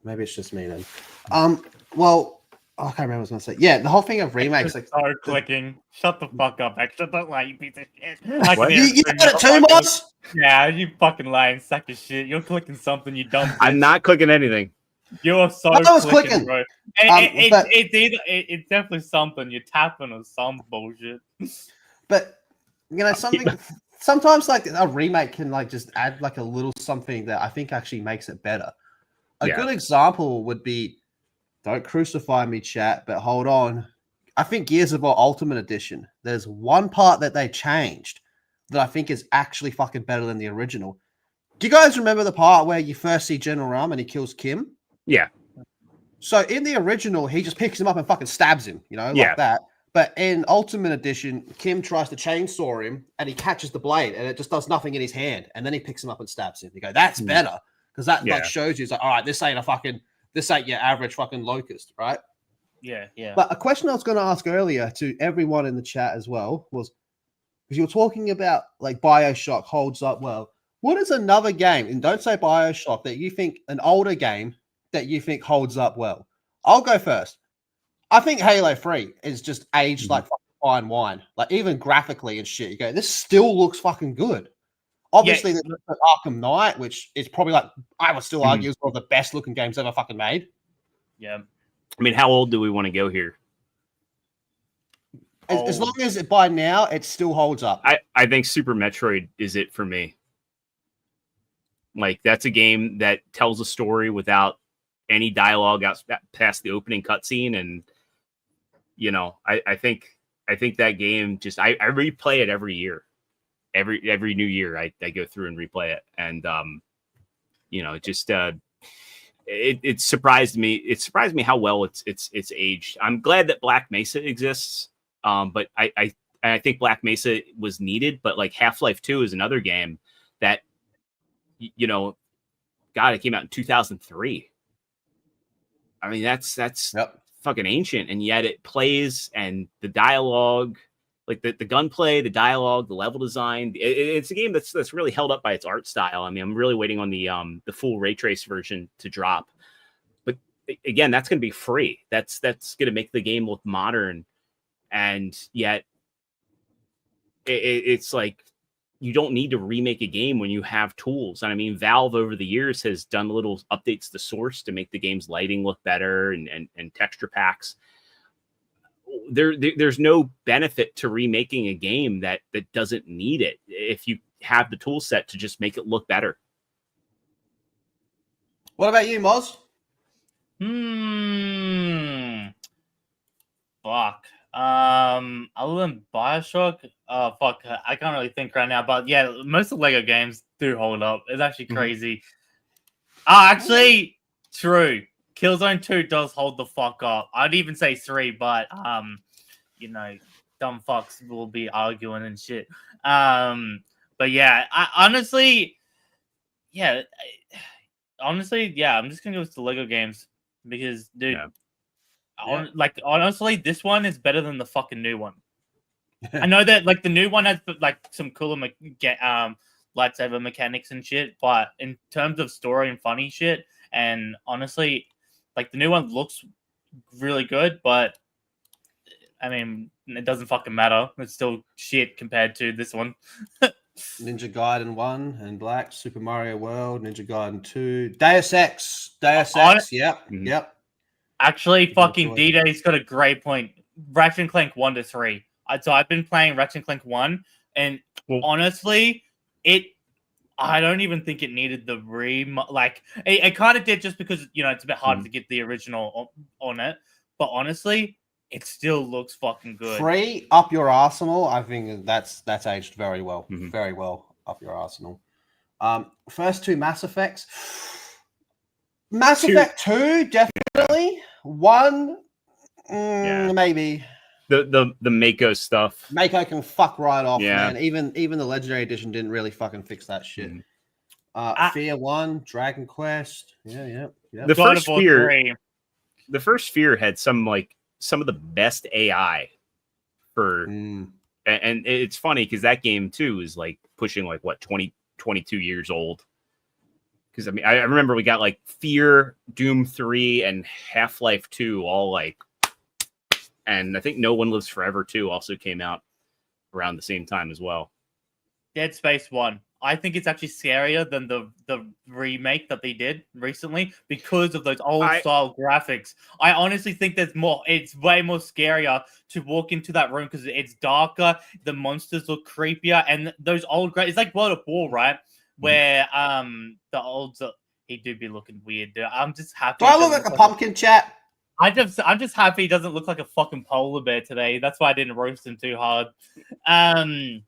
Maybe it's just me then. Well, I can't remember what I was going to say. Yeah, the whole thing of remakes. Like, Start clicking. Shut the fuck up, Extra. Don't lie, you piece of shit. you got it too, Moz? Yeah, you fucking lying sack of shit. You're clicking something, you dumb bitch. I'm not clicking anything. You're so I was clicking. bro. It's definitely something. You're tapping or some bullshit. But you know, something sometimes like a remake can like just add like a little something that I think actually makes it better. A good example would be, don't crucify me, chat, but hold on. I think Gears of War Ultimate Edition, there's one part that they changed that I think is actually fucking better than the original. Do you guys remember the part where you first see General Ram and he kills Kim? Yeah. So in the original, he just picks him up and fucking stabs him, you know, like that. But in Ultimate Edition, Kim tries to chainsaw him and he catches the blade and it just does nothing in his hand. And then he picks him up and stabs him. You go, that's better. Because that like shows you, it's like, all right, this ain't your average fucking locust, right? Yeah, yeah. But a question I was going to ask earlier to everyone in the chat as well was, because you were talking about like Bioshock holds up well. What is another game, and don't say Bioshock, that you think an older game that you think holds up well? I'll go first. I think Halo 3 is just aged like fucking fine wine. Like even graphically and shit, you go, this still looks fucking good. Obviously, there's Arkham Knight, which is probably like, I would still argue is one of the best looking games ever fucking made. Yeah. I mean, how old do we want to go here? As long as by now it still holds up. I think Super Metroid is it for me. Like that's a game that tells a story without any dialogue out past the opening cutscene, and you know, I think that game just I replay it every year. Every new year I go through and replay it, and you know, it just it surprised me. It surprised me how well it's aged. I'm glad that Black Mesa exists, but I think Black Mesa was needed. But like Half-Life 2 is another game that, you know, God, it came out in 2003. I mean, that's fucking ancient, and yet it plays, and the dialogue. Like the gunplay, the dialogue, the level design, it's a game that's really held up by its art style. I mean, I'm really waiting on the full ray trace version to drop. But again, that's going to be free. That's going to make the game look modern, and yet it's like you don't need to remake a game when you have tools. And I mean, Valve over the years has done little updates to Source to make the game's lighting look better and texture packs. There's no benefit to remaking a game that doesn't need it if you have the tool set to just make it look better. What about you, Moz? Fuck. Other than Bioshock, fuck, I can't really think right now. But yeah, most of the Lego games do hold up. It's actually crazy. Actually, true. Killzone 2 does hold the fuck up. I'd even say 3, but you know, dumb fucks will be arguing and shit. But yeah, I honestly, yeah, honestly, yeah, I'm just gonna go with the Lego games because, dude, honestly, this one is better than the fucking new one. I know that like the new one has like some cooler lightsaber mechanics and shit, but in terms of story and funny shit, and honestly, like the new one looks really good, but I mean, it doesn't fucking matter. It's still shit compared to this one. Ninja Gaiden 1 and Black, Super Mario World, Ninja Gaiden 2, Deus Ex, yep. Actually, fucking D-Day's got a great point. Ratchet and Clank 1 to 3. So I've been playing Ratchet and Clank 1, and honestly, I don't even think it needed the like it kind of did just because it's a bit harder to get the original on it. But honestly, it still looks fucking good. 3 up your arsenal. I think that's aged very well, very well up your arsenal. First 2 Mass Effects. Mass Effect 2 definitely. 1 maybe. The Mako stuff. Mako can fuck right off, man. Even the Legendary Edition didn't really fucking fix that shit. Fear 1, Dragon Quest. Yeah. The first Fear had some of the best AI for and it's funny because that game too is like pushing like what 22 years old. Because I mean I remember we got like Fear, Doom 3, and Half-Life 2 all like. And I think No One Lives Forever 2 also came out around the same time as well. Dead Space 1. I think it's actually scarier than the remake that they did recently because of those old style graphics. I honestly think it's way more scarier to walk into that room because it's darker, the monsters look creepier, and those old it's like World of War, right? Where the old he do be looking weird, dude. I'm just happy. Do I look like a pumpkin, chat? I'm just happy he doesn't look like a fucking polar bear today. That's why I didn't roast him too hard. Yeah,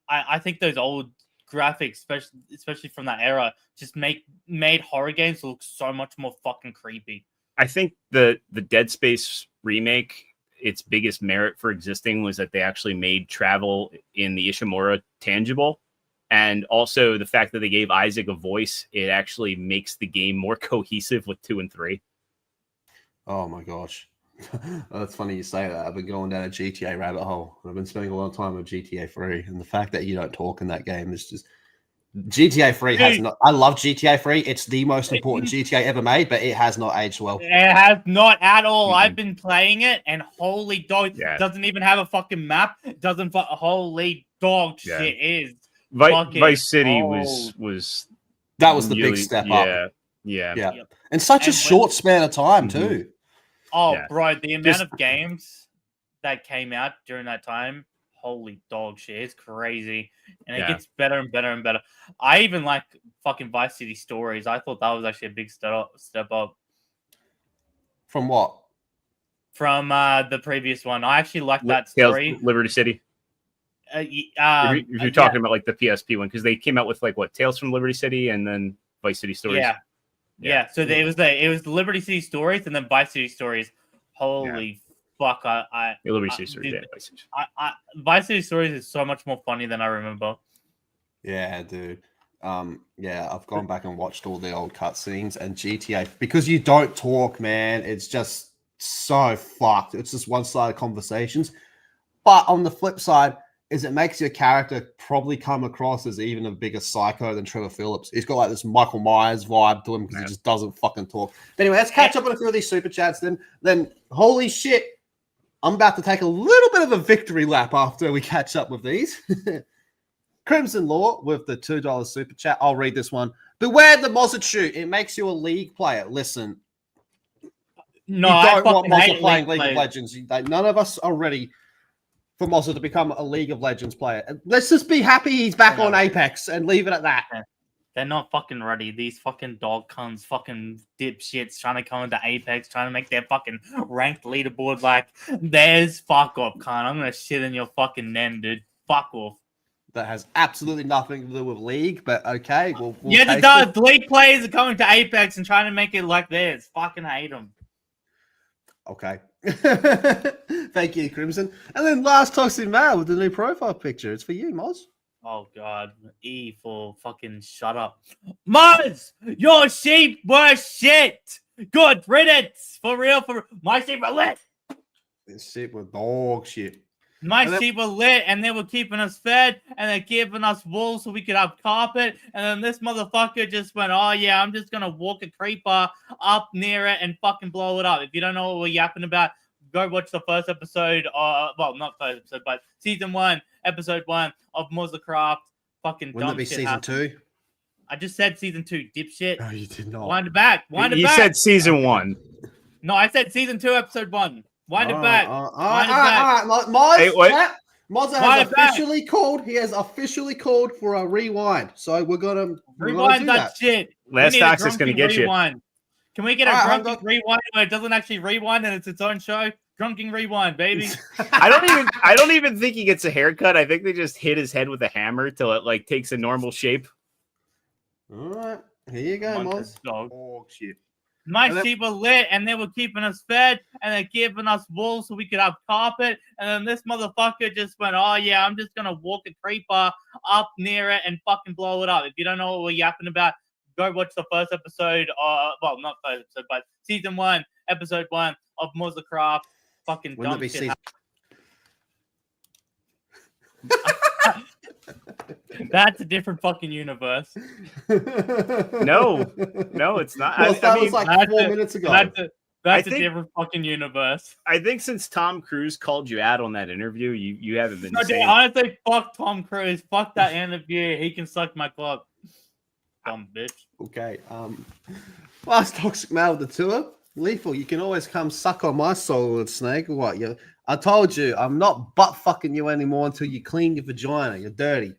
I think those old graphics, especially from that era, just made horror games look so much more fucking creepy. I think the Dead Space remake, its biggest merit for existing was that they actually made travel in the Ishimura tangible. And also the fact that they gave Isaac a voice, it actually makes the game more cohesive with 2 and 3. Oh my gosh. That's funny you say that. I've been going down a GTA rabbit hole. I've been spending a lot of time with GTA 3, and the fact that you don't talk in that game is just GTA 3 has not. I love GTA 3. It's the most important GTA ever made, but it has not aged well. It has not at all. I've been playing it, and holy dog, doesn't even have a fucking map. Doesn't holy dog shit is. Vice City was that was the big step up. Yeah. And such a short span of time too. Oh, bro, the amount of games that came out during that time, holy dog shit, it's crazy. And it gets better and better and better. I even like fucking Vice City Stories. I thought that was actually a big step up. From what? From the previous one. I actually like that story. Liberty City. If you're talking about like the PSP one, because they came out with like what Tales from Liberty City and then Vice City Stories. Yeah. So it was the Liberty City Stories and then Vice City Stories. Holy fuck! Liberty City Stories. Vice City Stories is so much more funny than I remember. Yeah, dude. I've gone back and watched all the old cutscenes and GTA because you don't talk, man. It's just so fucked. It's just one-sided conversations. But on the flip side, is it makes your character probably come across as even a bigger psycho than Trevor Phillips. He's got like this Michael Myers vibe to him because he just doesn't fucking talk. But anyway, let's catch up on a few of these super chats. Then holy shit, I'm about to take a little bit of a victory lap after we catch up with these. Crimson Law with the $2 super chat. I'll read this one. Beware the Mozza shoot. It makes you a league player. Listen, no, you don't want Mozza hate playing League of Legends. None of us are ready for Mozza to become a League of Legends player. Let's just be happy he's back on Apex and leave it at that. They're not fucking ready. These fucking dog cunts, fucking dipshits trying to come into Apex, trying to make their fucking ranked leaderboard like, there's fuck off, cunt. I'm going to shit in your fucking name, dude. Fuck off. That has absolutely nothing to do with League, but okay. We'll yes, it does. League players are coming to Apex and trying to make it like theirs. Fucking hate them. Okay. Thank you, Crimson. And then last Toxic Mail with the new profile picture. It's for you, Moz. Oh god, E for fucking shut up. Moz, your sheep were shit. Good riddance. For real, my sheep were lit. This shit was dog shit. My sheep were lit and they were keeping us fed and they're giving us wool so we could have carpet. And then this motherfucker just went, oh yeah, I'm just gonna walk a creeper up near it and fucking blow it up. If you don't know what we're yapping about, go watch the first episode, well, not first episode, but season 1, episode 1 of Mozza Craft. Fucking Wouldn't dumb it be shit season happened. 2? I just said season 2, dipshit. No, you did not. Wind it back. Wind it You back. said season 1. No, I said season 2, episode 1. Wind it back. All Wind it back. right. Moz, Hey, what? Mozza Wind has it back. officially called. He has officially called for a rewind. So we're gonna Rewind do that shit. Last We need a Toxic's gonna drunken get you. rewind. Can we get a Alright, drunken rewind where it doesn't actually rewind and it's its own show? Drunken rewind, baby. I don't even think he gets a haircut. I think they just hit his head with a hammer till it like takes a normal shape. All right, here you go, Moz. Dog. Oh shit. My sheep were lit and they were keeping us fed and they're giving us wool so we could have carpet. And then this motherfucker just went, oh yeah, I'm just gonna walk a creeper up near it and fucking blow it up. If you don't know what we're yapping about, go watch the first episode, well, not first episode, but season 1, episode 1 of Mozza Craft. Fucking Wouldn't dumb it be shit. season? That's a different fucking universe. No, it's not. Well, that was mean, like 4 minutes ago. That's I a think- different fucking universe. I think since Tom Cruise called you out on that interview, you haven't been No, dude, saying. honestly, fuck Tom Cruise. Fuck that interview. He can suck my cock. Dumb bitch. Okay. Last Toxic Mail with the tour. Lethal, you can always come suck on my solid snake. What? I told you, I'm not butt fucking you anymore until you clean your vagina. You're dirty.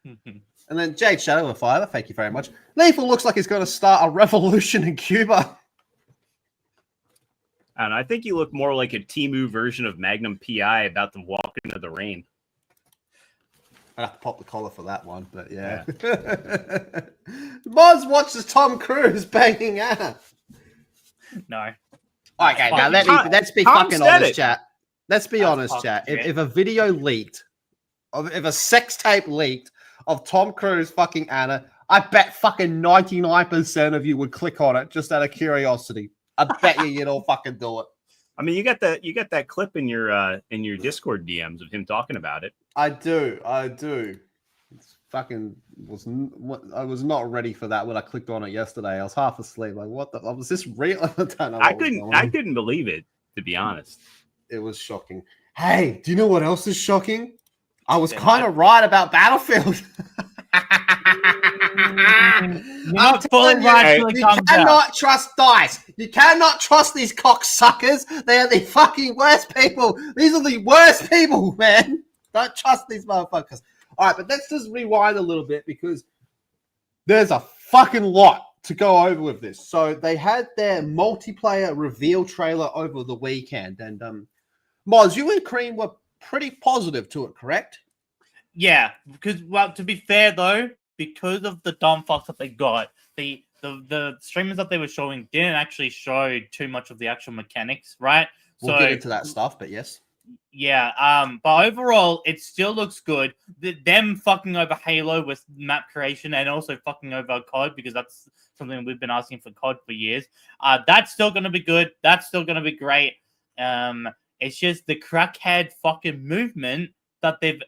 And then Jade Shadow of Fire, thank you very much. Lethal looks like he's going to start a revolution in Cuba. And I think you look more like a Temu version of Magnum PI about to walk into the rain. I'd have to pop the collar for that one, but yeah. Moz watches Tom Cruise banging Anna. No. Okay, now let's be Tom fucking said honest, it. chat. Let's be That's honest, fucking chat. shit. If a video leaked, if a sex tape leaked of Tom Cruise fucking Anna, I bet fucking 99% of you would click on it just out of curiosity. I bet you'd all fucking do it. I mean, you got that clip in your Discord DMs of him talking about it. I do. It's fucking I was not ready for that when I clicked on it yesterday. I was half asleep. Like, what the? Was this real? I don't know. I couldn't believe it, to be honest. It was shocking. Hey, do you know what else is shocking? I was kind of right about Battlefield. Not fully rationally You comes out. cannot trust DICE. You cannot trust these cocksuckers. They are the fucking worst people. These are the worst people, man. Don't trust these motherfuckers. All right, but let's just rewind a little bit because there's a fucking lot to go over with this. So they had their multiplayer reveal trailer over the weekend, and Moz, you and Cream were pretty positive to it, correct? Yeah, because, well, to be fair though, because of the dumb fucks that they got, the streamers that they were showing didn't actually show too much of the actual mechanics, right? We'll get into that stuff, but yes. Yeah, but overall, it still looks good. Them fucking over Halo with map creation and also fucking over COD, because that's something we've been asking for COD for years. That's still going to be good. That's still going to be great. It's just the crackhead fucking movement that they've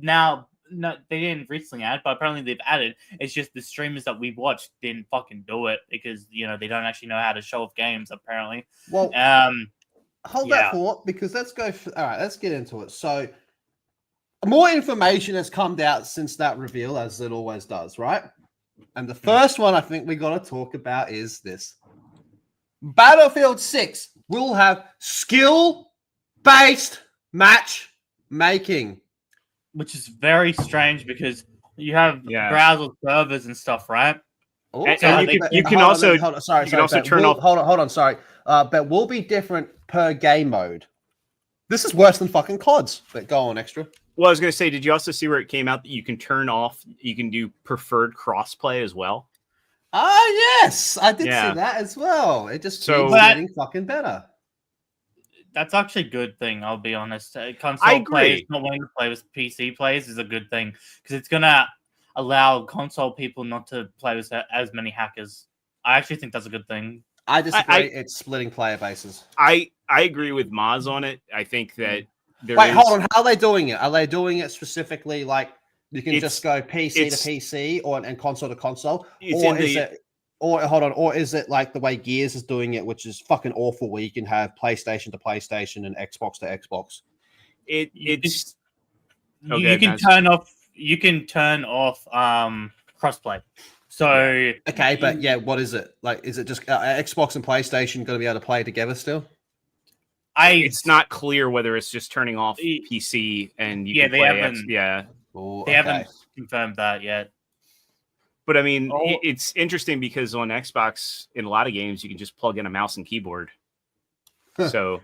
now... No, they didn't recently add, but apparently they've added. It's just the streamers that we watched didn't fucking do it because, you know, they don't actually know how to show off games, apparently. Well... Hold Yeah. that thought, because let's go. All right, let's get into it. So, more information has come out since that reveal, as it always does, right? And the first one I think we got to talk about is this: Battlefield 6 will have skill-based matchmaking, Which is very strange because you have browser servers and stuff, right? Oh, And sorry, you can also turn off. Hold on. Sorry, but will be different per game mode. This is worse than fucking CODs. But go on, extra. Well, I was going to say, did you also see where it came out that you can turn off? You can do preferred crossplay as well. Ah, yes, I did see that as well. It just keeps getting fucking better. That's actually a good thing. I'll be honest. I Console agree. players not wanting to play with PC players is a good thing because it's gonna allow console people not to play with as many hackers. I actually think that's a good thing. I disagree. It's splitting player bases. I agree with Moz on it. I think that Wait, hold on. How are they doing it? Are they doing it specifically like you can just go PC to PC and console to console, or is it like the way Gears is doing it, which is fucking awful, where you can have PlayStation to PlayStation and Xbox to Xbox? It's you can turn off. You can turn off crossplay. So okay, but yeah, what is it like? Is it just Xbox and PlayStation going to be able to play together still? It's not clear whether it's just turning off PC and you can play they haven't confirmed that yet. But I mean, it's interesting because on Xbox, in a lot of games, you can just plug in a mouse and keyboard. So,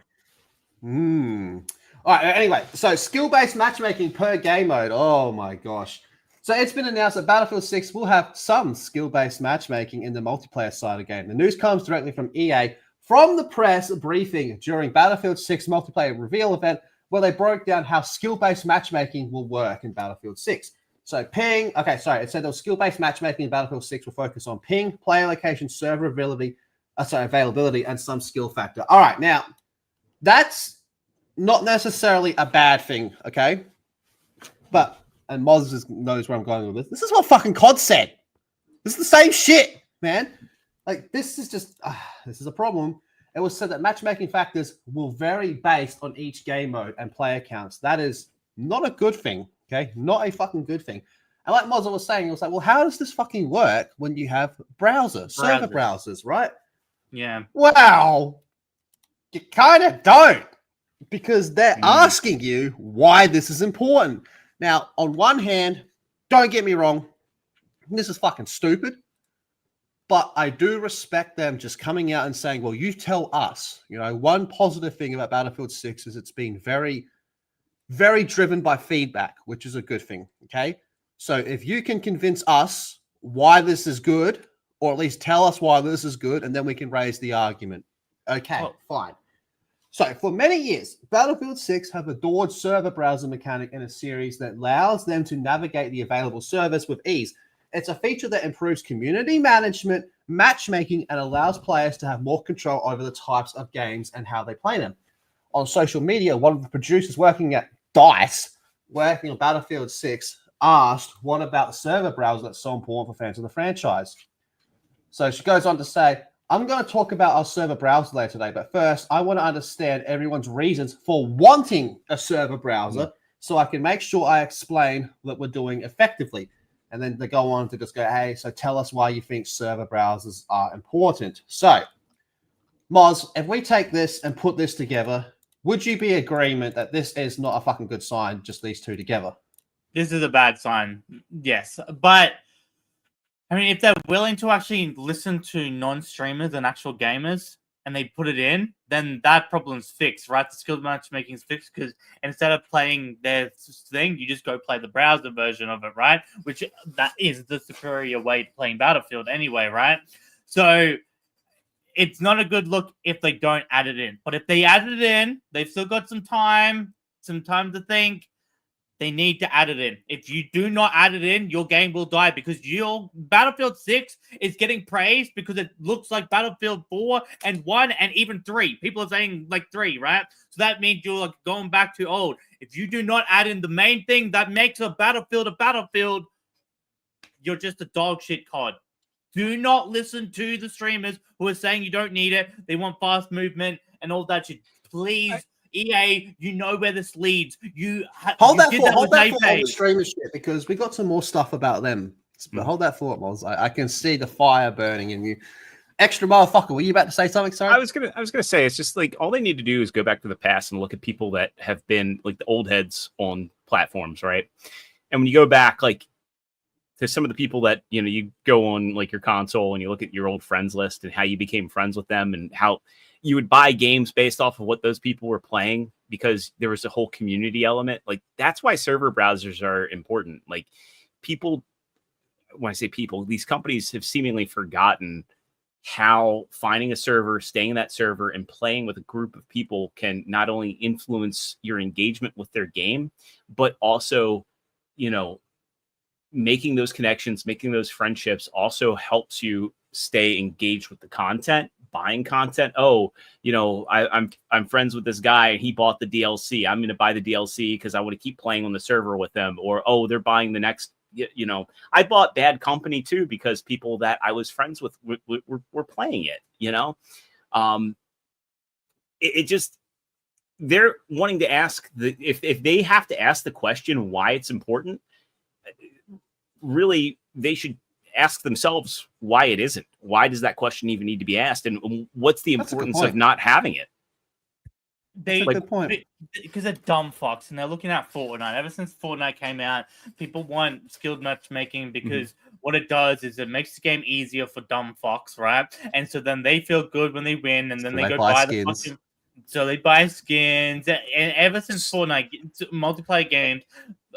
All right. Anyway, so skill-based matchmaking per game mode. Oh my gosh! So it's been announced that Battlefield 6 will have some skill-based matchmaking in the multiplayer side of the game. The news comes directly from EA from the press briefing during Battlefield 6 multiplayer reveal event, where they broke down how skill-based matchmaking will work in Battlefield 6. So ping, it said the skill-based matchmaking in Battlefield 6 will focus on ping, player location, server availability, and some skill factor. All right, now, that's not necessarily a bad thing, okay? But, and Moz knows where I'm going with this. This is what fucking COD said. This is the same shit, man. Like, this is just, this is a problem. It was said that matchmaking factors will vary based on each game mode and player counts. That is not a good thing, okay? Not a fucking good thing. And like Mozza was saying, it was like, well, how does this fucking work when you have server browsers, right? Yeah. Well, you kind of don't, because they're asking you why this is important. Now, on one hand, don't get me wrong, this is fucking stupid. But I do respect them just coming out and saying, well, you tell us. You know, one positive thing about Battlefield 6 is it's been very, very driven by feedback, which is a good thing, okay? So if you can convince us why this is good, or at least tell us why this is good, and then we can raise the argument. Okay, fine. So for many years, Battlefield 6 have adored server browser mechanic in a series that allows them to navigate the available servers with ease. It's a feature that improves community management, matchmaking, and allows players to have more control over the types of games and how they play them. On social media, one of the producers working at DICE, working on Battlefield 6, asked, what about the server browser that's so important for fans of the franchise? So she goes on to say, I'm going to talk about our server browser later today, but first, I want to understand everyone's reasons for wanting a server browser so I can make sure I explain what we're doing effectively. And then they go on to just go, hey, so tell us why you think server browsers are important. So, Moz, if we take this and put this together, would you be in agreement that this is not a fucking good sign, just these two together? This is a bad sign, yes. But, I mean, if they're willing to actually listen to non-streamers and actual gamers, and they put it in, then that problem's fixed, right? The skill matchmaking is fixed because instead of playing their thing, you just go play the browser version of it, right? Which that is the superior way to playing Battlefield anyway, right? So it's not a good look if they don't add it in. But if they add it in, they've still got some time to think. They need to add it in. If you do not add it in, your game will die because your Battlefield 6 is getting praised because it looks like Battlefield 4 and 1 and even 3. People are saying like 3, right? So that means you're like going back to old. If you do not add in the main thing that makes a Battlefield, you're just a dog shit COD. Do not listen to the streamers who are saying you don't need it. They want fast movement and all that shit. Please. EA, you know where this leads. Hold that thought on the streamer shit because we got some more stuff about them. But hold that thought, Moz. I can see the fire burning in you. Extra motherfucker, were you about to say something? Sorry, I was gonna say it's just like all they need to do is go back to the past and look at people that have been like the old heads on platforms, right? And when you go back, like to some of the people that you go on like your console and you look at your old friends list and how you became friends with them and how you would buy games based off of what those people were playing because there was a whole community element. Like that's why server browsers are important. Like people, when I say people, these companies have seemingly forgotten how finding a server, staying in that server, and playing with a group of people can not only influence your engagement with their game, but also, making those connections, making those friendships also helps you stay engaged with the content, buying content. Oh, I'm friends with this guy and he bought the DLC. I'm going to buy the DLC because I want to keep playing on the server with them. Or, oh, they're buying the next, I bought Bad Company too because people that I was friends with were playing it, it just, they're wanting to ask if they have to ask the question why it's important, really, they should ask themselves why it isn't. Why does that question even need to be asked? And what's the importance of not having it? That's a good point. Because they're dumb fucks and they're looking at Fortnite. Ever since Fortnite came out, people want skilled matchmaking because what it does is it makes the game easier for dumb fucks, right? And so then they feel good when they win, and then they go buy skins. So they buy skins, and ever since Fortnite, multiplayer games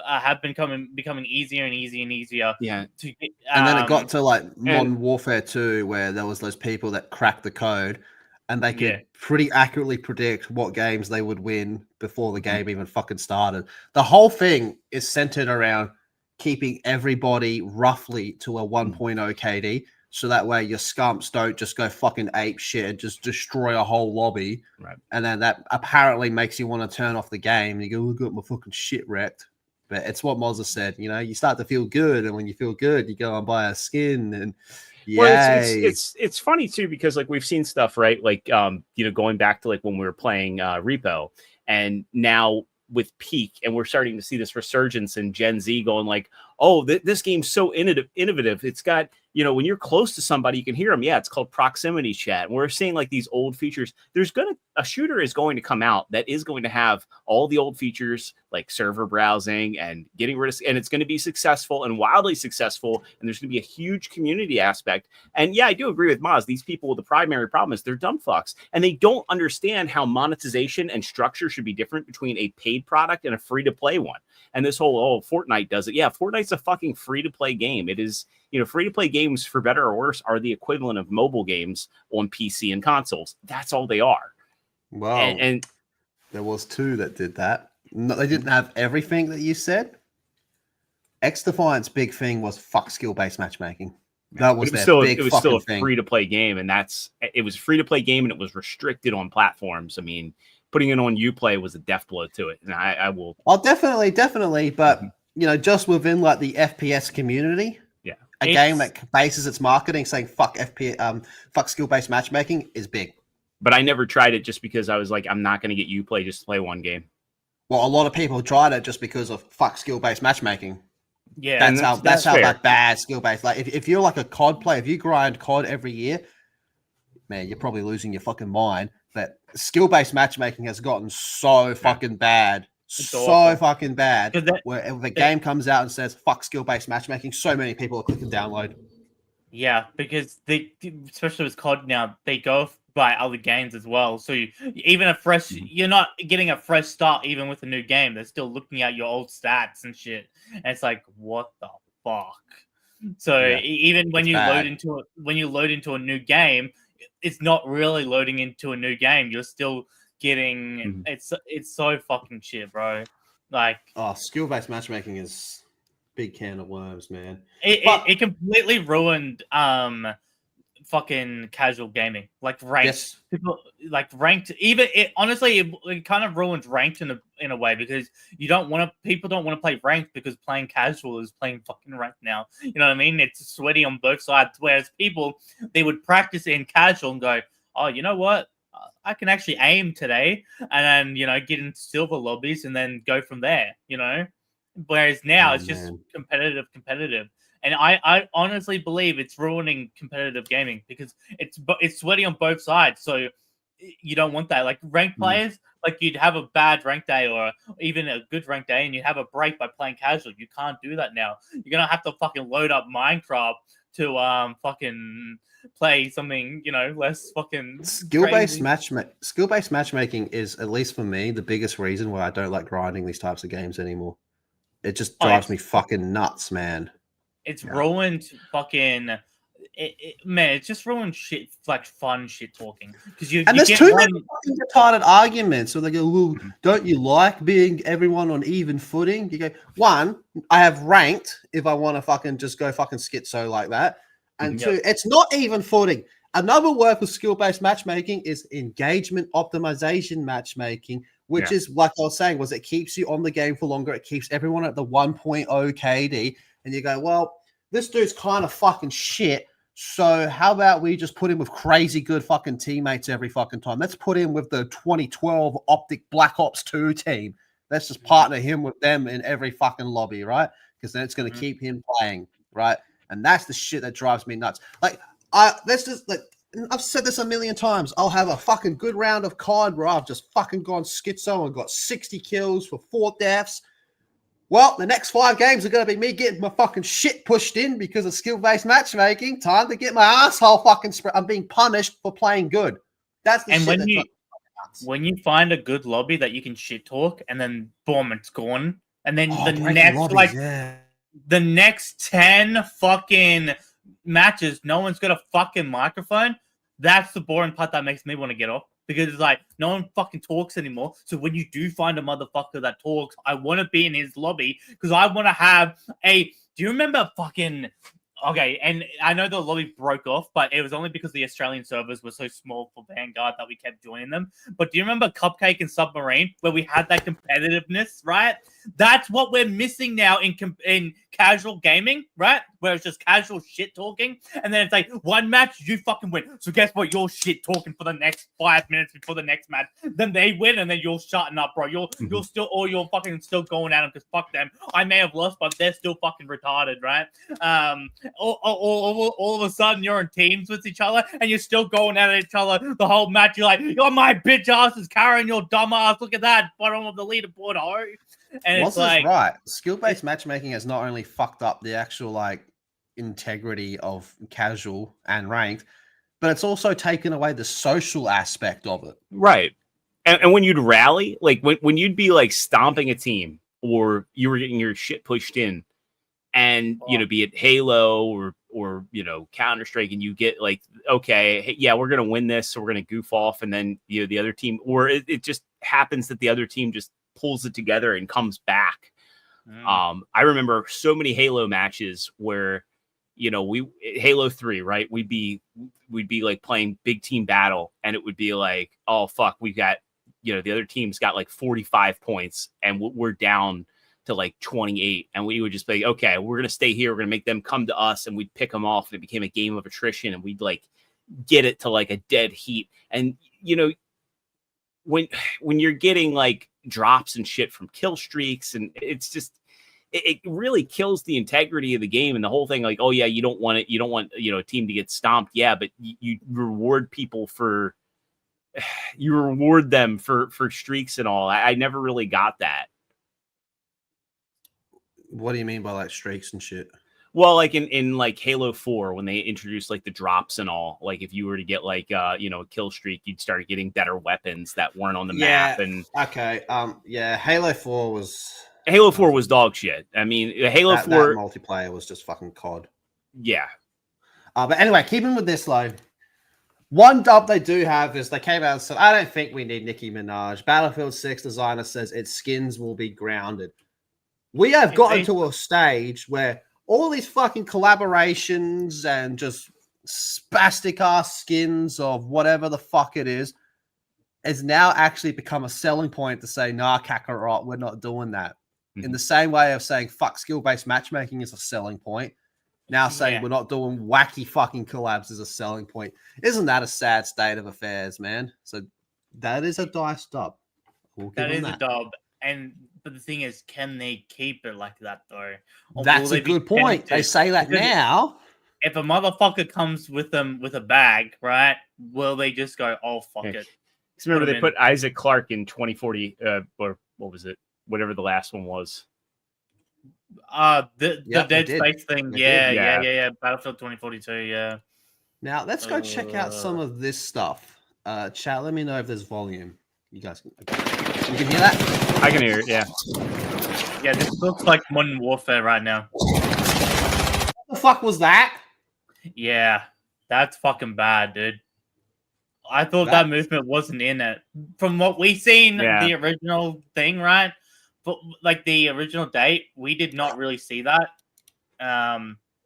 have been becoming easier and easier. Yeah. And then it got to like Modern Warfare 2, where there was those people that cracked the code, and they could pretty accurately predict what games they would win before the game even fucking started. The whole thing is centered around keeping everybody roughly to a 1.0 KD. So that way your scumps don't just go fucking ape shit and just destroy a whole lobby. Right. And then that apparently makes you want to turn off the game. You go, look at my fucking shit wrecked. But it's what Mozza said, you start to feel good. And when you feel good, you go and buy a skin. And it's funny too, because like we've seen stuff, right? Like, going back to like when we were playing Repo, and now with Peak, and we're starting to see this resurgence in Gen Z going like, oh, this game's so innovative. It's got, when you're close to somebody, you can hear them. Yeah, it's called proximity chat. And we're seeing like these old features. A shooter is going to come out that is going to have all the old features like server browsing and getting rid of, and it's going to be successful and wildly successful. And there's going to be a huge community aspect. And yeah, I do agree with Moz. These people, the primary problem is they're dumb fucks, and they don't understand how monetization and structure should be different between a paid product and a free to play one. And this whole, Fortnite does it. Yeah, Fortnite's a fucking free-to-play game. It is, free-to-play games, for better or worse, are the equivalent of mobile games on PC and consoles. That's all they are. Well, and there was two that did that. No, they didn't have everything that you said. X-Defiant's big thing was fuck skill-based matchmaking. That was their big fucking thing. It was still a free-to-play game, and it was a free-to-play game, and it was restricted on platforms. I mean, putting it on Uplay was a death blow to it, and I will. Oh, definitely, but just within like the FPS community, a game that bases its marketing saying fuck fuck skill-based matchmaking is big. But I never tried it just because I was like, I'm not going to get Uplay just to play one game. Well, a lot of people tried it just because of fuck skill-based matchmaking. Yeah, that's how like bad skill-based. Like if you're like a COD player, if you grind COD every year, man, you're probably losing your fucking mind. But skill-based matchmaking has gotten so fucking bad. Fucking bad. Where if a game comes out and says fuck skill-based matchmaking, so many people are clicking download. Yeah, because especially with COD now, they go by other games as well. So you're not getting a fresh start even with a new game. They're still looking at your old stats and shit. And it's like, what the fuck? So even when you load into a new game, it's not really loading into a new game. You're still getting it's so fucking shit, bro. Like, skill-based matchmaking is big can of worms, man. It completely ruined fucking casual gaming, like ranked. Yes. People like ranked. Even it kind of ruins ranked in a way, because people don't want to play ranked because playing casual is playing fucking ranked now. You know what I mean? It's sweaty on both sides. Whereas people, they would practice in casual and go, oh, you know what? I can actually aim today, and then get into silver lobbies and then go from there. Whereas now it's just competitive. And I honestly believe it's ruining competitive gaming because it's sweaty on both sides. So you don't want that. Like ranked players, like you'd have a bad ranked day or even a good ranked day, and you'd have a break by playing casual. You can't do that now. You're gonna have to fucking load up Minecraft to fucking play something, less fucking skill-based matchmaking is, at least for me, the biggest reason why I don't like grinding these types of games anymore. It just drives me fucking nuts, man. It's ruined fucking man, it just ruins shit, like fun shit talking. Because you And there's get too one, many fucking retarded arguments. So they go, well, don't you like being everyone on even footing? You go, one, I have ranked if I want to fucking just go fucking schizo like that. And two, it's not even footing. Another word for skill-based matchmaking is engagement optimization matchmaking, which is, like I was saying, was it keeps you on the game for longer. It keeps everyone at the 1.0 KD. And you go, well, this dude's kind of fucking shit. So how about we just put him with crazy good fucking teammates every fucking time? Let's put him with the 2012 Optic Black Ops 2 team. Let's just partner him with them in every fucking lobby, right? Because then it's going to keep him playing, right? And that's the shit that drives me nuts. Like, I've said this a million times. I'll have a fucking good round of COD where I've just fucking gone schizo and got 60 kills for 4 deaths. Well, the next 5 games are going to be me getting my fucking shit pushed in because of skill-based matchmaking. Time to get my asshole fucking spread. I'm being punished for playing good. That's the shit when you find a good lobby that you can shit talk, and then boom, it's gone. And then the next 10 fucking matches, no one's got a fucking microphone. That's the boring part that makes me want to get off, because it's like no one fucking talks anymore. So when you do find a motherfucker that talks, I want to be in his lobby because I want to have a. Do you remember fucking? Okay, and I know the lobby broke off, but it was only because the Australian servers were so small for Vanguard that we kept joining them. But do you remember Cupcake and Submarine, where we had that competitiveness, right? That's what we're missing now in casual gaming, right? Where it's just casual shit talking, and then it's like one match, you fucking win. So guess what? You're shit talking for the next 5 minutes before the next match. Then they win, and then you're shutting up, bro. You're still, or you're fucking still going at them because fuck them. I may have lost, but they're still fucking retarded, right? All of a sudden you're in teams with each other, and you're still going at each other the whole match. You're like, you're my bitch ass is carrying your dumb ass. Look at that bottom of the leaderboard, ho. And it's like, right. Skill-based matchmaking has not only fucked up the actual like integrity of casual and ranked, but it's also taken away the social aspect of it. Right. And when you'd rally, like when you'd be like stomping a team, or you were getting your shit pushed in, and be it Halo or Counter-Strike, and you get like, okay, hey, yeah, we're gonna win this, so we're gonna goof off, and then the other team, or it just happens that the other team just pulls it together and comes back. I remember so many Halo matches where Halo 3, right? We'd be like playing big team battle, and it would be like, oh fuck, we got the other team's got like 45 points, and we're down to like 28, and we would just be like, okay, we're gonna stay here, we're gonna make them come to us, and we'd pick them off, and it became a game of attrition, and we'd like get it to like a dead heat. And when you're getting like drops and shit from kill streaks, and it's just it really kills the integrity of the game and the whole thing. Like, oh yeah, you don't want a team to get stomped, yeah, but you reward people for streaks and all. I never really got that. What do you mean by like streaks and shit? Well, like in like Halo 4, when they introduced like the drops and all, like if you were to get like a kill streak, you'd start getting better weapons that weren't on the map. And Halo 4 was dog shit. I mean, Halo 4 that multiplayer was just fucking COD. Yeah. But anyway, keeping with this though, one dub they do have is they came out and said, I don't think we need Nicki Minaj. Battlefield 6 designer says its skins will be grounded. We have gotten to a stage where all these fucking collaborations and just spastic ass skins of whatever the fuck it is now actually become a selling point to say, nah, Kakarot, we're not doing that. In the same way of saying, fuck, skill-based matchmaking is a selling point. Now saying we're not doing wacky fucking collabs is a selling point. Isn't that a sad state of affairs, man? So that is a dice dub. That is a dub. But the thing is, can they keep it like that though? Or that's a good point. They say that now. If a motherfucker comes with them with a bag, right? Will they just go, oh fuck it? Remember they put Isaac Clarke in 2040, or what was it? Whatever the last one was. The Dead Space thing. Yeah. Battlefield 2042. Yeah. Now let's go check out some of this stuff. Chat, let me know if there's volume. You guys can. You can hear that? I can hear it. Yeah. Yeah, this looks like Modern Warfare right now. What the fuck was that? Yeah, that's fucking bad, dude. I thought that movement wasn't in it. From what we seen, the original thing, right? But like the original date, we did not really see that.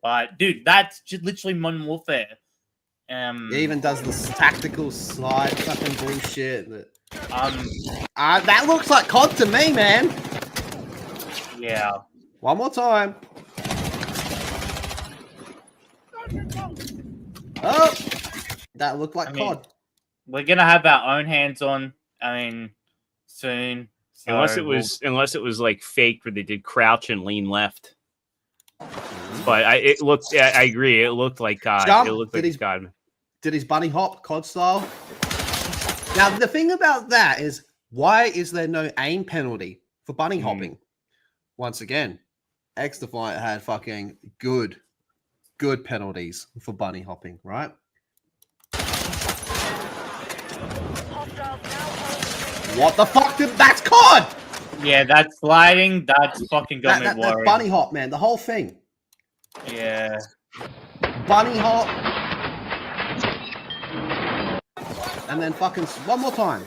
But dude, that's just literally Modern Warfare. It even does this tactical slide fucking bullshit. That looks like COD to me, man. Yeah. One more time. Oh, that looked like COD. We're gonna have our own hands on. Soon. So unless it was like faked where they did crouch and lean left. But I agree. It looked like COD. It looked like COD. Did his bunny hop COD style? Now the thing about that is, why is there no aim penalty for bunny hopping? Once again, X Defiant had fucking good penalties for bunny hopping, right? What the fuck? That's COD! Yeah, that sliding, that's fucking got me worried. That bunny hop, man, the whole thing. Yeah. Bunny hop. And then fucking one more time.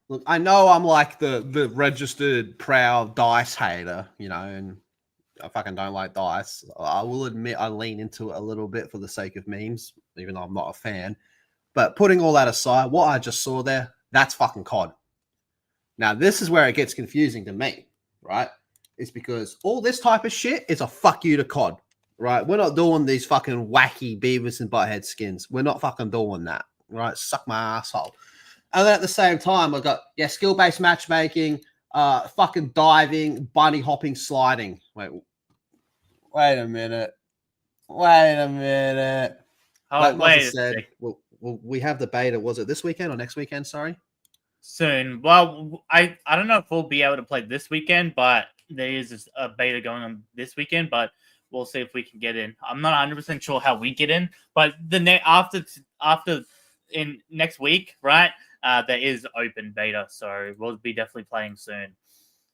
Look, I know I'm like the registered proud DICE hater, you know, and I fucking don't like DICE. I will admit I lean into it a little bit for the sake of memes, even though I'm not a fan. But putting all that aside, what I just saw there, that's fucking COD. Now, this is where it gets confusing to me, right? It's because all this type of shit is a fuck you to COD, right? We're not doing these fucking wacky Beavis and Butthead skins. We're not fucking doing that, right? Suck my asshole. And then at the same time, I've got, skill-based matchmaking, fucking diving, bunny hopping, sliding. Wait a minute. Oh, like wait Mozza said, well, we have the beta. Was it this weekend or next weekend? Sorry. Soon. Well, I don't know if we'll be able to play this weekend, but there is a beta going on this weekend. But we'll see if we can get in. I'm not 100% sure how we get in, but after in next week, right? There is open beta, so we'll be definitely playing soon.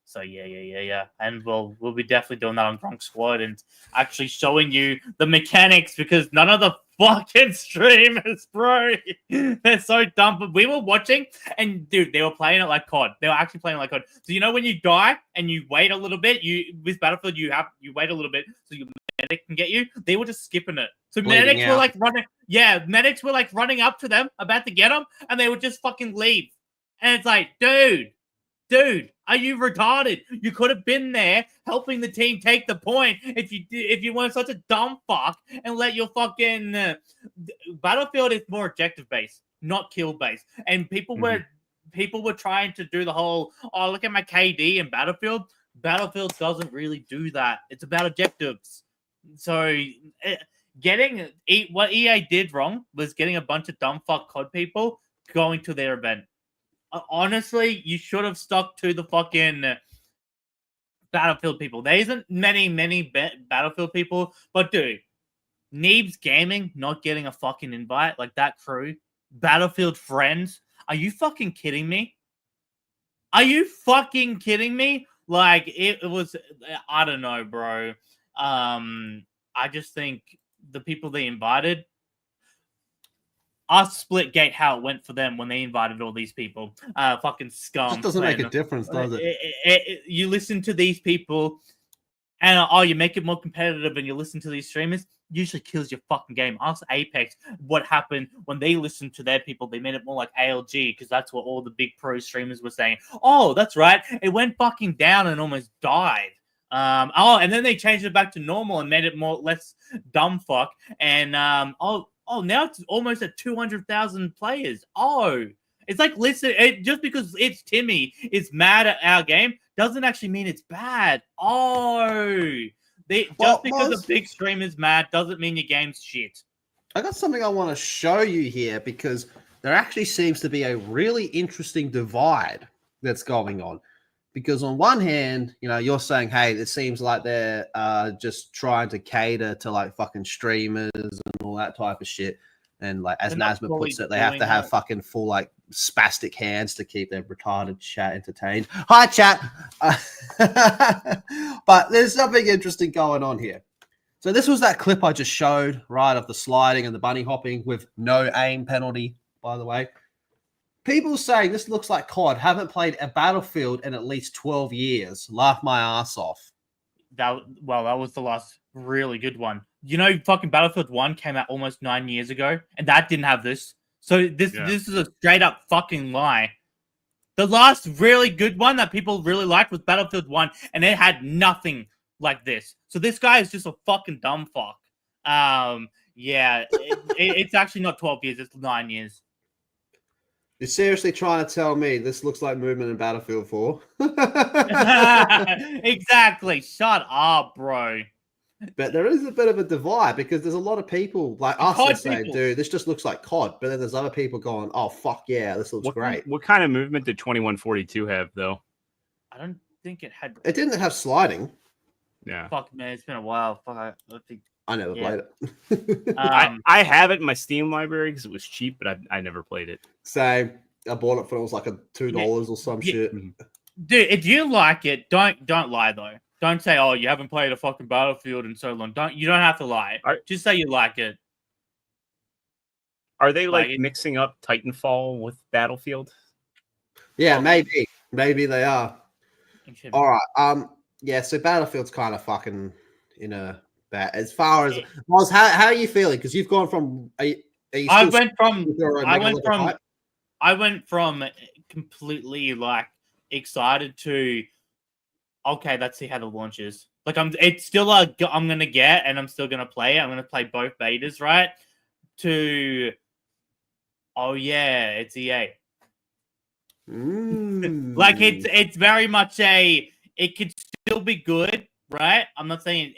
So yeah, and we'll be definitely doing that on Gronks Squad and actually showing you the mechanics, because none of the fucking streamers, bro, they're so dumb. But we were watching, and dude, they were playing it like COD. They were actually playing it like COD. So you know when you die and you wait a little bit, with Battlefield you wait a little bit so your medic can get you. They were just skipping it. So medics were like running. Yeah, medics were like running up to them, about to get them, and they would just fucking leave. And it's like, dude, are you retarded? You could have been there helping the team take the point if you weren't such a dumb fuck and let your fucking Battlefield is more objective based, not kill based. And people were trying to do the whole, oh, look at my KD in Battlefield. Battlefield doesn't really do that. It's about objectives. So what EA did wrong was getting a bunch of dumb fuck COD people going to their event. Honestly, you should have stuck to the fucking Battlefield people. There isn't many Battlefield people, but dude, Neebs Gaming not getting a fucking invite like that crew, Battlefield friends. Are you fucking kidding me? Like it was, I don't know, bro. I just think the people they invited. Us Splitgate how it went for them when they invited all these people. Fucking scum. It doesn't make a difference, does it? You listen to these people and you make it more competitive, and you listen to these streamers, usually kills your fucking game. Ask Apex what happened when they listened to their people. They made it more like ALG, because that's what all the big pro streamers were saying. Oh, that's right. It went fucking down and almost died. And then they changed it back to normal and made it less dumb fuck. And now it's almost at 200,000 players. Oh, it's like, listen, just because it's Timmy is mad at our game doesn't actually mean it's bad. Just because a big stream is mad doesn't mean your game's shit. I got something I want to show you here, because there actually seems to be a really interesting divide that's going on. Because on one hand, you know, you're saying, hey, it seems like they're just trying to cater to like fucking streamers and all that type of shit. And like, as Nazma puts it, they have to have fucking full like spastic hands to keep their retarded chat entertained. Hi, chat. But But there's something interesting going on here. So this was that clip I just showed, right, of the sliding and the bunny hopping with no aim penalty, by the way. People saying this looks like COD. Haven't played a Battlefield in at least 12 years. Laugh my ass off. That was the last really good one. You know, fucking Battlefield 1 came out almost 9 years ago, and that didn't have this. So this is a straight up fucking lie. The last really good one that people really liked was Battlefield 1, and it had nothing like this. So this guy is just a fucking dumb fuck. It's actually not 12 years, it's 9 years. You're seriously trying to tell me this looks like movement in Battlefield 4? Exactly. Shut up, bro. But there is a bit of a divide because there's a lot of people like us that say, dude, this just looks like COD. But then there's other people going, oh, fuck yeah, this looks great. What kind of movement did 2142 have, though? I don't think it had... It didn't have sliding. Yeah. Fuck, man, it's been a while. Fuck, I never played it. I have it in my Steam library because it was cheap, but I never played it. Same. I bought it for it was like $2 or some shit. Dude, if you like it, don't lie though. Don't say, oh, you haven't played a fucking Battlefield in so long. You don't have to lie. Just say you like it. Are they like mixing up Titanfall with Battlefield? Yeah, maybe. Maybe they are. All right. Yeah, so Battlefield's kind of fucking in a bad. As far as Moz, how are you feeling? Because you've gone from I went from completely like excited to okay, let's see how the launch is. Like it's still I'm gonna get and I'm still gonna play it. I'm gonna play both betas, right? To oh yeah, it's EA. Like it's very much it could still be good, right? I'm not saying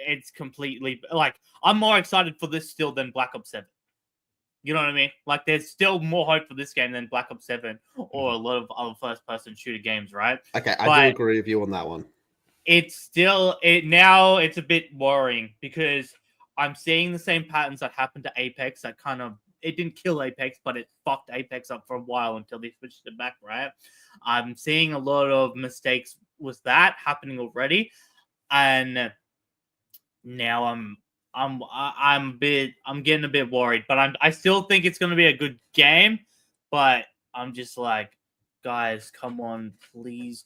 it's completely like I'm more excited for this still than Black Ops 7. You know what I mean? Like, there's still more hope for this game than Black Ops 7 or a lot of other first-person shooter games, right? Okay, I do agree with you on that one. It's still... Now it's a bit worrying because I'm seeing the same patterns that happened to Apex that kind of... It didn't kill Apex, but it fucked Apex up for a while until they switched it back, right? I'm seeing a lot of mistakes with that happening already. And now I'm getting a bit worried, but I still think it's going to be a good game, but I'm just like, guys, come on, please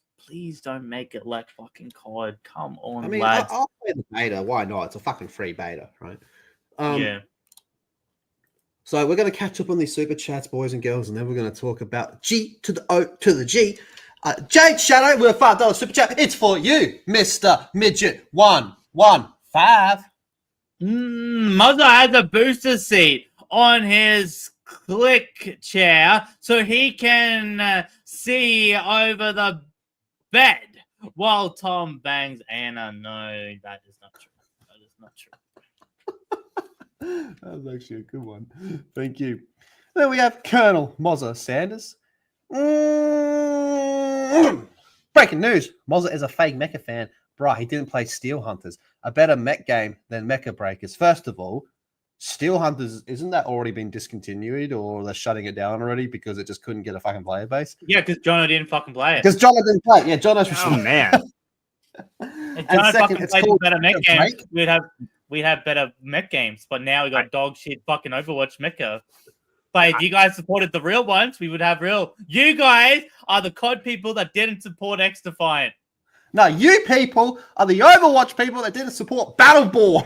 don't make it like fucking COD. Come on, lads. I'll play the beta. Why not? It's a fucking free beta, right? Yeah. So we're going to catch up on these super chats, boys and girls, and then we're going to talk about G to the O to the G. Jade Shadow with a $5 super chat. It's for you, Mr. Midget 115. Mozza has a booster seat on his click chair so he can see over the bed while Tom bangs Anna. No, that is not true. That is not true. That was actually a good one. Thank you. Then we have Colonel Mozza Sanders. Breaking news. Mozza is a fake mecha fan. Bruh, he didn't play Steel Hunters, a better mech game than Mecha Breakers. First of all, Steel Hunters, isn't that already been discontinued or they're shutting it down already because it just couldn't get a fucking player base? Yeah, because Jono didn't fucking play it. Because Jono didn't play it. Yeah, Jono's for sure. Oh, man. If Jono fucking played better mech games, we'd have better mech games. But now we got dog shit fucking Overwatch mecha. But if you guys supported the real ones, we would have real. You guys are the COD people that didn't support X Defiant. No, you people are the Overwatch people that didn't support Battleborn.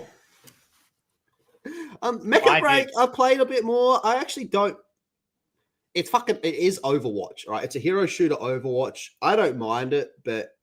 Mecha Break, I played a bit more. I actually don't. It is Overwatch, right? It's a hero shooter Overwatch. I don't mind it, but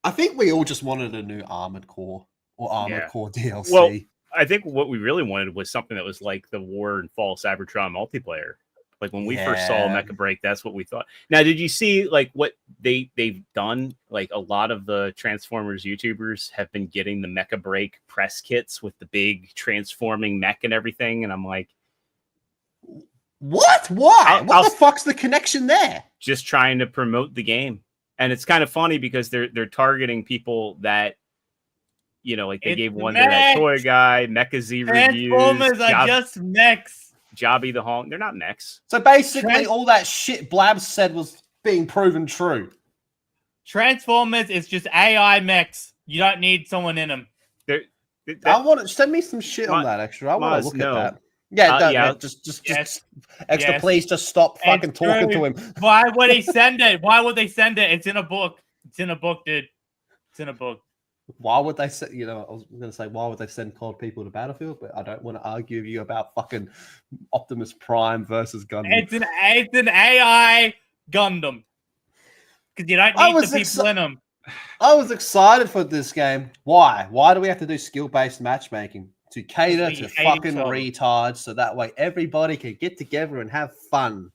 I think we all just wanted a new Armored Core or Armored Core DLC. Well, I think what we really wanted was something that was like the War and Fall Cybertron multiplayer. Like when we first saw Mecha Break, that's what we thought. Now, did you see like what they've done? Like a lot of the Transformers YouTubers have been getting the Mecha Break press kits with the big transforming mech and everything. And I'm like, what? Why? What the fuck's the connection there? Just trying to promote the game. And it's kind of funny because they're targeting people that, you know, like they gave one to that toy guy, Mecha Z reviews. Transformers are just mechs. Jobby the Honk. They're not mechs. So basically, all that shit Blabs said was being proven true. Transformers is just AI mechs. You don't need someone in them. I want to send me some shit on that extra. I want to look at that. Yeah, just extra. Yes. Please, just stop fucking talking to him. Why would he send it? Why would they send it? It's in a book. It's in a book, dude. It's in a book. Why would they send? You know, I was going to say, why would they send cold people to Battlefield? But I don't want to argue with you about fucking Optimus Prime versus Gundam. It's an AI Gundam because you don't need the people in them. I was excited for this game. Why? Why do we have to do skill-based matchmaking? To cater to fucking retards, so that way everybody can get together and have fun.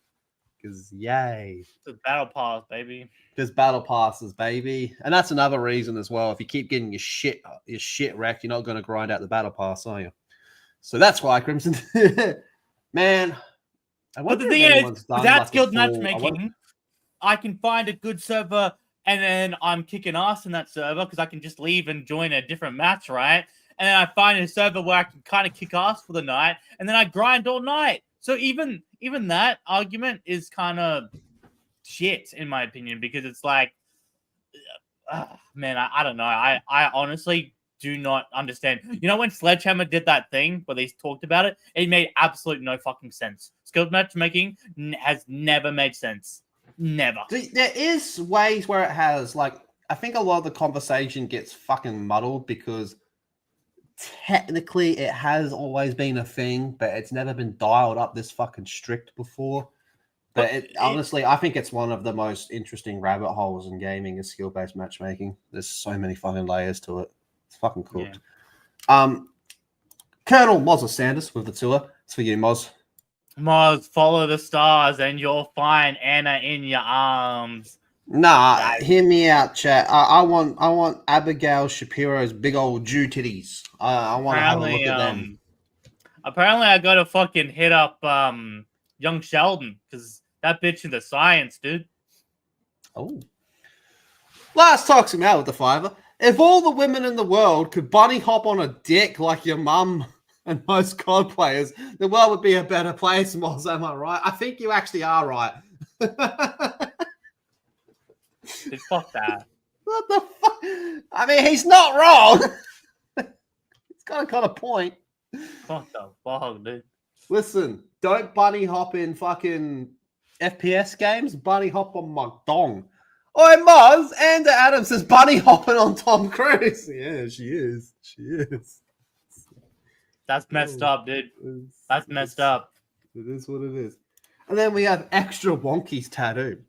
Because yay. It's a battle pass, baby. There's battle passes, baby. And that's another reason as well. If you keep getting your shit wrecked, you're not going to grind out the battle pass, are you? So that's why, Crimson. Man. But the thing is, without skilled matchmaking, I can find a good server and then I'm kicking ass in that server because I can just leave and join a different match, right? And then I find a server where I can kind of kick ass for the night, and then I grind all night. So even that argument is kind of shit, in my opinion, because it's like, man, I don't know. I honestly do not understand. You know, when Sledgehammer did that thing where they talked about it, it made absolute no fucking sense. Skilled matchmaking has never made sense. Never. There is ways where it has, like, I think a lot of the conversation gets fucking muddled because technically it has always been a thing, but it's never been dialed up this fucking strict before. But honestly, I think it's one of the most interesting rabbit holes in gaming is skill-based matchmaking. There's so many fucking layers to it. It's fucking cooked. Yeah. Colonel Mozza Sanders with the tour. It's for you, Moz. Moz, follow the stars and you'll find Anna in your arms. Nah, hear me out, chat. I want Abigail Shapiro's big old Jew titties. I want to have a look at them. Apparently, I gotta fucking hit up young Sheldon because that bitch in the science, dude. Oh. Last talks him out with the fiver. If all the women in the world could bunny hop on a dick like your mum and most COD players, the world would be a better place, Moz. Am I right? I think you actually are right. Dude, fuck that. What the fuck? I mean, he's not wrong. He's got a kind of point. What the fuck, dude? Listen, don't bunny hop in fucking FPS games. Bunny hop on my dong. Oi, Moz, Amanda Adams is bunny hopping on Tom Cruise. Yeah, she is. She is. That's messed up, dude. That's messed up. It is what it is. And then we have extra wonky's tattoo.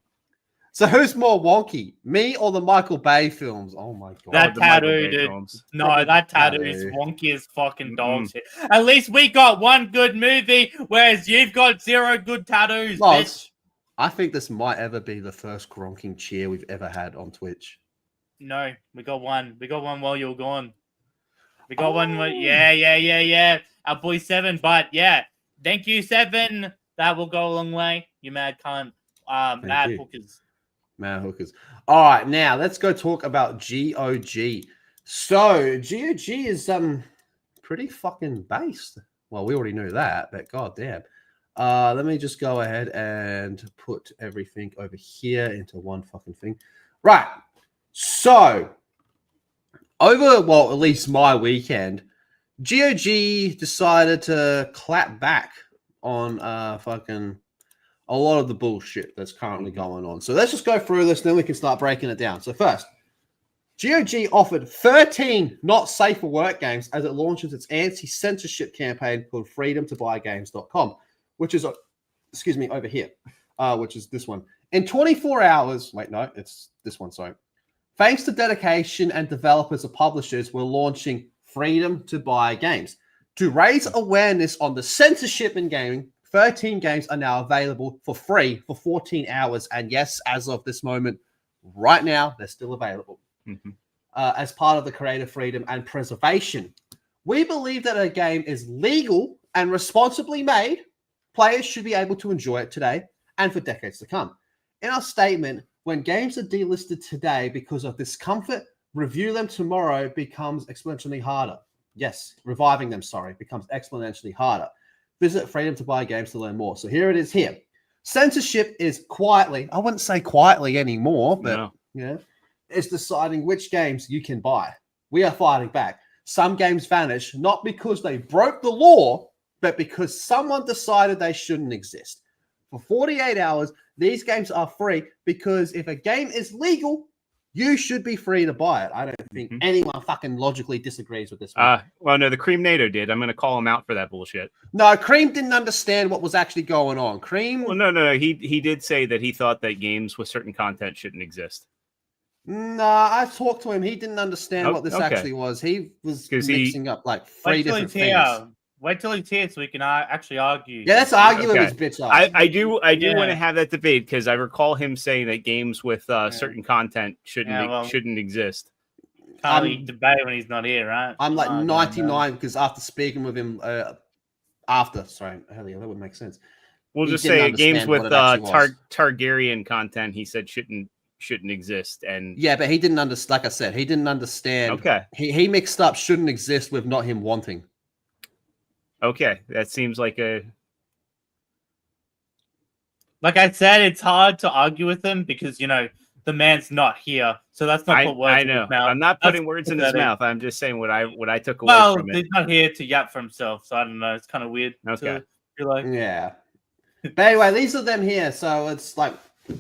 So who's more wonky, me or the Michael Bay films? Oh my god, that tattoo, dude. No, that tattoo is wonky as fucking dog shit. At least we got one good movie, whereas you've got 0 good tattoos, bitch. I think this might ever be the first gronking cheer we've ever had on Twitch. No, we got one. We got one while you were gone. We got one. Yeah. Our boy 7, but yeah, thank you 7. That will go a long way. You mad cunt. Mad hookers. Mad hookers. All right, now let's go talk about GOG. So GOG is pretty fucking based. Well, we already knew that, but goddamn. Let me just go ahead and put everything over here into one fucking thing. Right. So well, at least my weekend, GOG decided to clap back on fucking a lot of the bullshit that's currently going on. So let's just go through this, then we can start breaking it down. So first, GOG offered 13 not safe for work games as it launches its anti-censorship campaign called FreedomToBuy.games.com, which is, over here, which is this one. In 24 hours, wait, no, it's this one, sorry. Thanks to dedication and developers and publishers, we're launching Freedom to Buy Games. To raise awareness on the censorship in gaming, 13 games are now available for free for 14 hours. And yes, as of this moment, right now, they're still available. As part of the creative freedom and preservation. We believe that a game is legal and responsibly made. Players should be able to enjoy it today and for decades to come. In our statement, when games are delisted today because of discomfort, review them tomorrow becomes exponentially harder. Yes, reviving them, becomes exponentially harder. Visit Freedom to Buy Games to learn more. So here it is here. Censorship is quietly, I wouldn't say quietly anymore, but is deciding which games you can buy. We are fighting back. Some games vanish, not because they broke the law, but because someone decided they shouldn't exist. For 48 hours, these games are free because if a game is legal, you should be free to buy it. I don't think anyone fucking logically disagrees with this one. Well, no, the Cream NATO did. I'm going to call him out for that bullshit. No, Cream didn't understand what was actually going on. Cream... Well, no. He did say that he thought that games with certain content shouldn't exist. No, I talked to him. He didn't understand what this actually was. He was mixing up like three different things. Wait till he's here so we can actually argue. Yeah, let's argue with his bitch ass. I do want to have that debate because I recall him saying that games with certain content shouldn't exist. Can't really debate when he's not here, right? I'm like 99 because after speaking with him, that would make sense. We'll just say games with Targaryen content, he said shouldn't exist, and yeah, but he didn't understand. Like I said, he didn't understand. Okay, he mixed up shouldn't exist with not him wanting. Okay, that seems like a... Like I said, it's hard to argue with him because, you know, the man's not here. So that's not put words in his mouth. I'm not putting words in his mouth. I'm just saying what I took away from it. Well, he's not here to yap for himself, so I don't know. It's kind of weird. Okay. Yeah. But anyway, these are them here. So it's like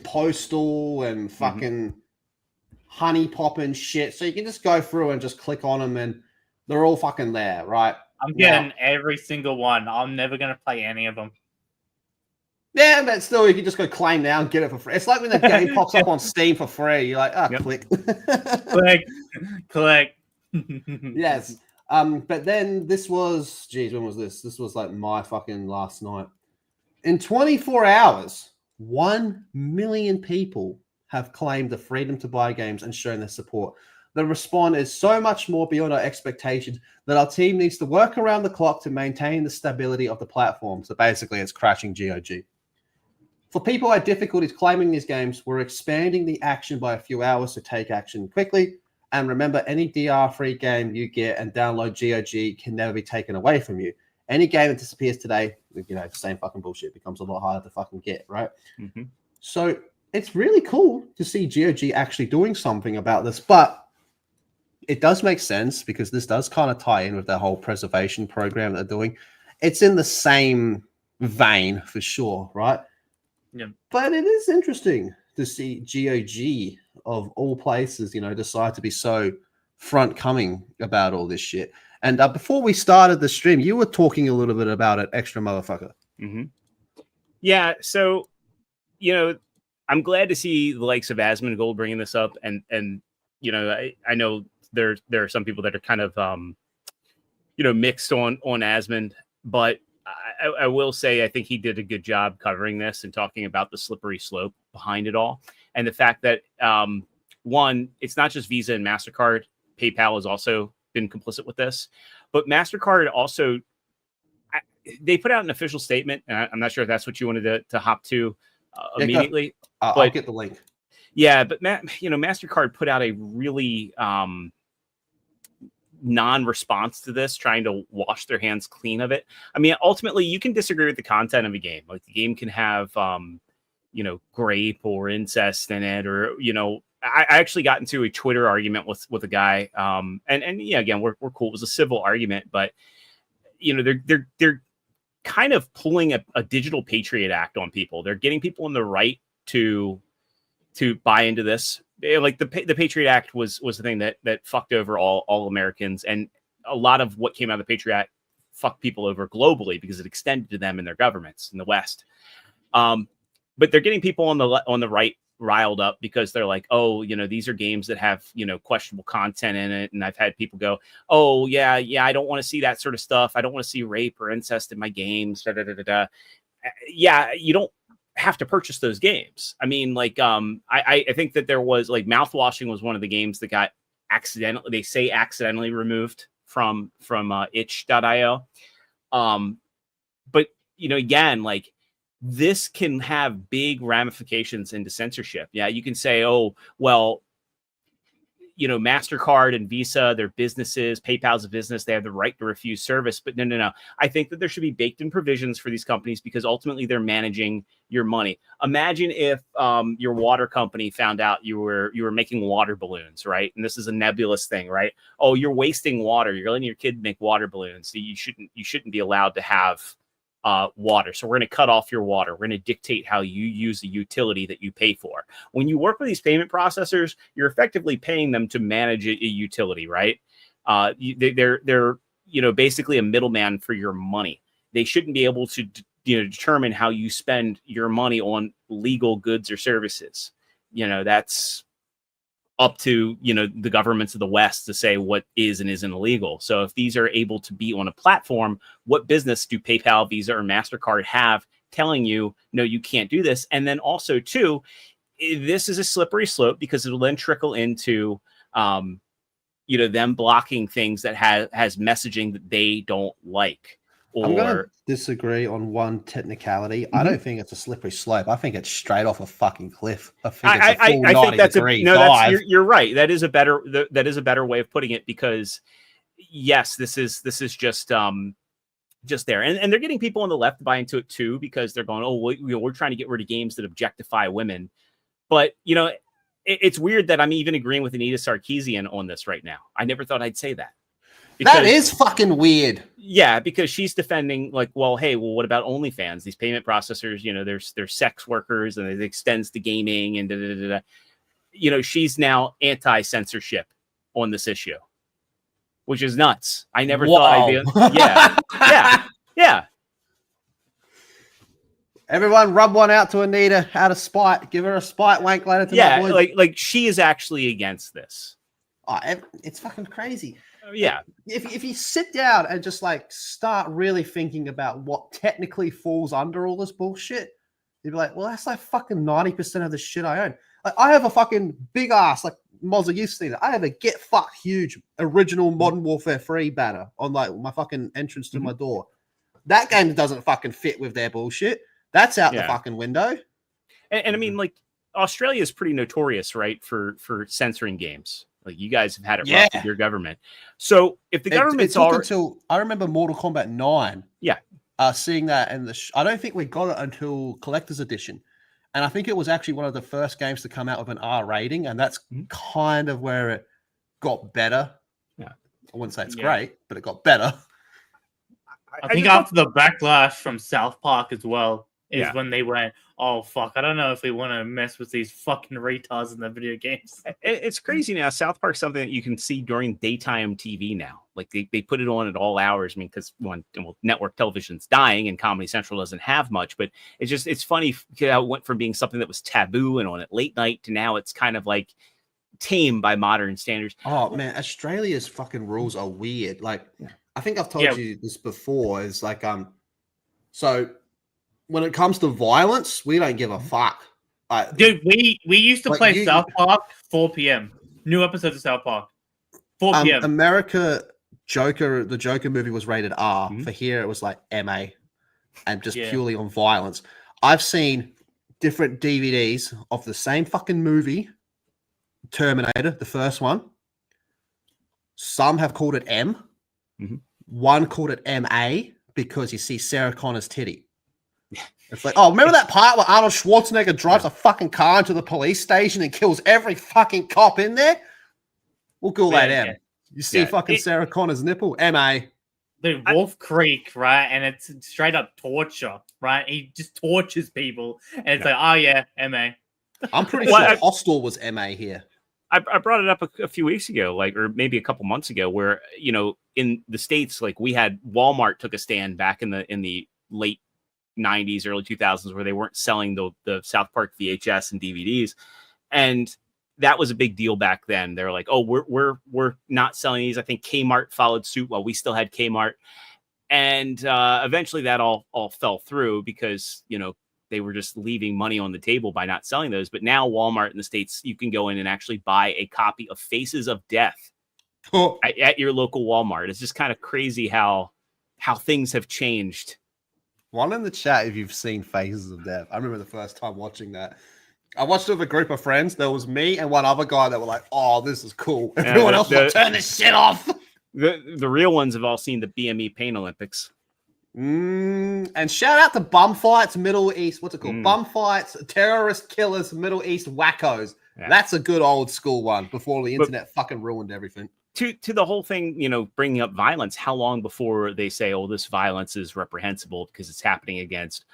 Postal and fucking Honey Pop and shit. So you can just go through and just click on them and they're all fucking there, right? I'm getting every single one. I'm never going to play any of them. Yeah, but still, you can just go claim now and get it for free. It's like when the game pops up on Steam for free. You're like, click. Click. Yes. But then this was, when was this? This was like my fucking last night. In 24 hours, 1 million people have claimed the freedom to buy games and shown their support. The response is so much more beyond our expectations that our team needs to work around the clock to maintain the stability of the platform. So basically, it's crashing GOG. For people who have difficulties claiming these games, we're expanding the action by a few hours to take action quickly. And remember, any DR-free game you get and download GOG can never be taken away from you. Any game that disappears today, you know, same fucking bullshit, becomes a lot harder to fucking get, right? So it's really cool to see GOG actually doing something about this, but it does make sense because this does kind of tie in with their whole preservation program that they're doing. It's in the same vein for sure, right? Yeah. But it is interesting to see GOG of all places, you know, decide to be so front-coming about all this shit. And before we started the stream, you were talking a little bit about it, extra motherfucker. Yeah, so, you know, I'm glad to see the likes of Asmongold bringing this up. And you know, I know there are some people that are kind of, you know, mixed on Asmund, but I will say I think he did a good job covering this and talking about the slippery slope behind it all. And the fact that, one, it's not just Visa and MasterCard. PayPal has also been complicit with this. But MasterCard also, they put out an official statement, and I'm not sure if that's what you wanted to hop to immediately. I'll get the link. Yeah, but you know, MasterCard put out a really non-response to this, trying to wash their hands clean of it. I mean, ultimately, you can disagree with the content of a game. Like the game can have, you know, grape or incest in it, or you know, I actually got into a Twitter argument with a guy, and yeah, again, we're cool. It was a civil argument, but you know, they're kind of pulling a digital Patriot Act on people. They're getting people in the right to buy into this. Like the Patriot Act was the thing that fucked over all Americans, and a lot of what came out of the Patriot Act fucked people over globally because it extended to them and their governments in the West. But they're getting people on the right riled up because they're like, oh, you know, these are games that have, you know, questionable content in it. And I've had people go, oh yeah, I don't want to see that sort of stuff. I don't want to see rape or incest in my games. Yeah, you don't have to purchase those games. I mean, like, I think that there was like Mouthwashing was one of the games that got accidentally removed from itch.io. But you know, again, like this can have big ramifications into censorship. Yeah, you can say, oh, well, MasterCard and Visa, they're businesses. PayPal's a business. They have the right to refuse service. But no. I think that there should be baked in provisions for these companies because ultimately they're managing your money. Imagine if your water company found out you were making water balloons, right? And this is a nebulous thing, right? Oh, you're wasting water. You're letting your kid make water balloons. So you shouldn't be allowed to have water. So we're going to cut off your water. We're going to dictate how you use the utility that you pay for. When you work with these payment processors, you're effectively paying them to manage a utility, right? They're basically a middleman for your money. They shouldn't be able to determine how you spend your money on legal goods or services. That's up to the governments of the West to say what is and isn't illegal. So if these are able to be on a platform, what business do PayPal, Visa, or MasterCard have telling you, no, you can't do this? And then also too, this is a slippery slope because it'll then trickle into them blocking things that has messaging that they don't like. I'm going to disagree on one technicality. I don't think it's a slippery slope. I think it's straight off a fucking cliff. I think it's a full 90 degree dive. You're right. That is a better way of putting it because yes, this is just there, and they're getting people on the left to buy into it too because they're going, we're trying to get rid of games that objectify women, but it's weird that I'm even agreeing with Anita Sarkeesian on this right now. I never thought I'd say that. That is fucking weird. Yeah, because she's defending what about OnlyFans? These payment processors, they're sex workers and it extends to gaming and she's now anti-censorship on this issue, which is nuts. I never thought I'd be. Yeah. Everyone rub one out to Anita out of spite. Give her a spite wank later tonight. Yeah, like she is actually against this. Oh, it's fucking crazy. Yeah. If you sit down and just start really thinking about what technically falls under all this bullshit, you'd be like, well, that's fucking 90% of the shit I own. I have a fucking big ass, Mozza, you've seen it. I have a get fucked huge original Modern Warfare 3 banner on my fucking entrance to my door. That game doesn't fucking fit with their bullshit. That's out the fucking window. And I mean, Australia is pretty notorious, right, for censoring games. You guys have had it rough with your government. So if the government's until I remember Mortal Kombat 9. Yeah. Seeing that and I don't think we got it until collector's edition. And I think it was actually one of the first games to come out with an R rating. And that's kind of where it got better. Yeah. I wouldn't say it's great, but it got better. I think after the backlash from South Park as well is when they went, oh, fuck, I don't know if we want to mess with these fucking retards in the video games. It's crazy now. South Park's something that you can see during daytime TV now. They put it on at all hours. I mean, because network television's dying and Comedy Central doesn't have much. But it's funny how it went from being something that was taboo and on at late night to now it's kind of tame by modern standards. Oh, man, Australia's fucking rules are weird. I think I've told you this before. Is so when it comes to violence, we don't give a fuck. Dude, we used to play South Park 4 p.m. New episodes of South Park 4 p.m. America, the Joker movie was rated R. For here, it was MA, and just purely on violence. I've seen different DVDs of the same fucking movie, Terminator, the first one. Some have called it M. One called it MA because you see Sarah Connor's titty. It's remember that part where Arnold Schwarzenegger drives a fucking car into the police station and kills every fucking cop in there? We'll call that M. You see fucking Sarah Connor's nipple? MA. Dude, Wolf Creek, right? And it's straight up torture, right? He just tortures people. And it's MA. I'm pretty sure Hostel was MA here. I brought it up a few weeks ago, or maybe a couple months ago, where in the States, we had Walmart took a stand back in the late 90s, early 2000s, where they weren't selling the South Park VHS and DVDs, and that was a big deal back then. They're like, oh, we're not selling these. I think Kmart followed suit while we still had Kmart, and eventually that all fell through because they were just leaving money on the table by not selling those. But now Walmart in the States, you can go in and actually buy a copy of Faces of Death at your local Walmart. It's just kind of crazy how things have changed. One in the chat if you've seen Faces of Death. I remember the first time watching that. I watched it with a group of friends. There was me and one other guy that were like, "Oh, this is cool." Yeah, Everyone else was like, "Turn this shit off." The real ones have all seen the BME Pain Olympics. And shout out to Bum Fights Middle East. What's it called? Bum Fights Terrorist Killers Middle East Wackos. Yeah. That's a good old school one before the internet fucking ruined everything. To the whole thing, you know, bringing up violence, how long before they say, oh, this violence is reprehensible because it's happening against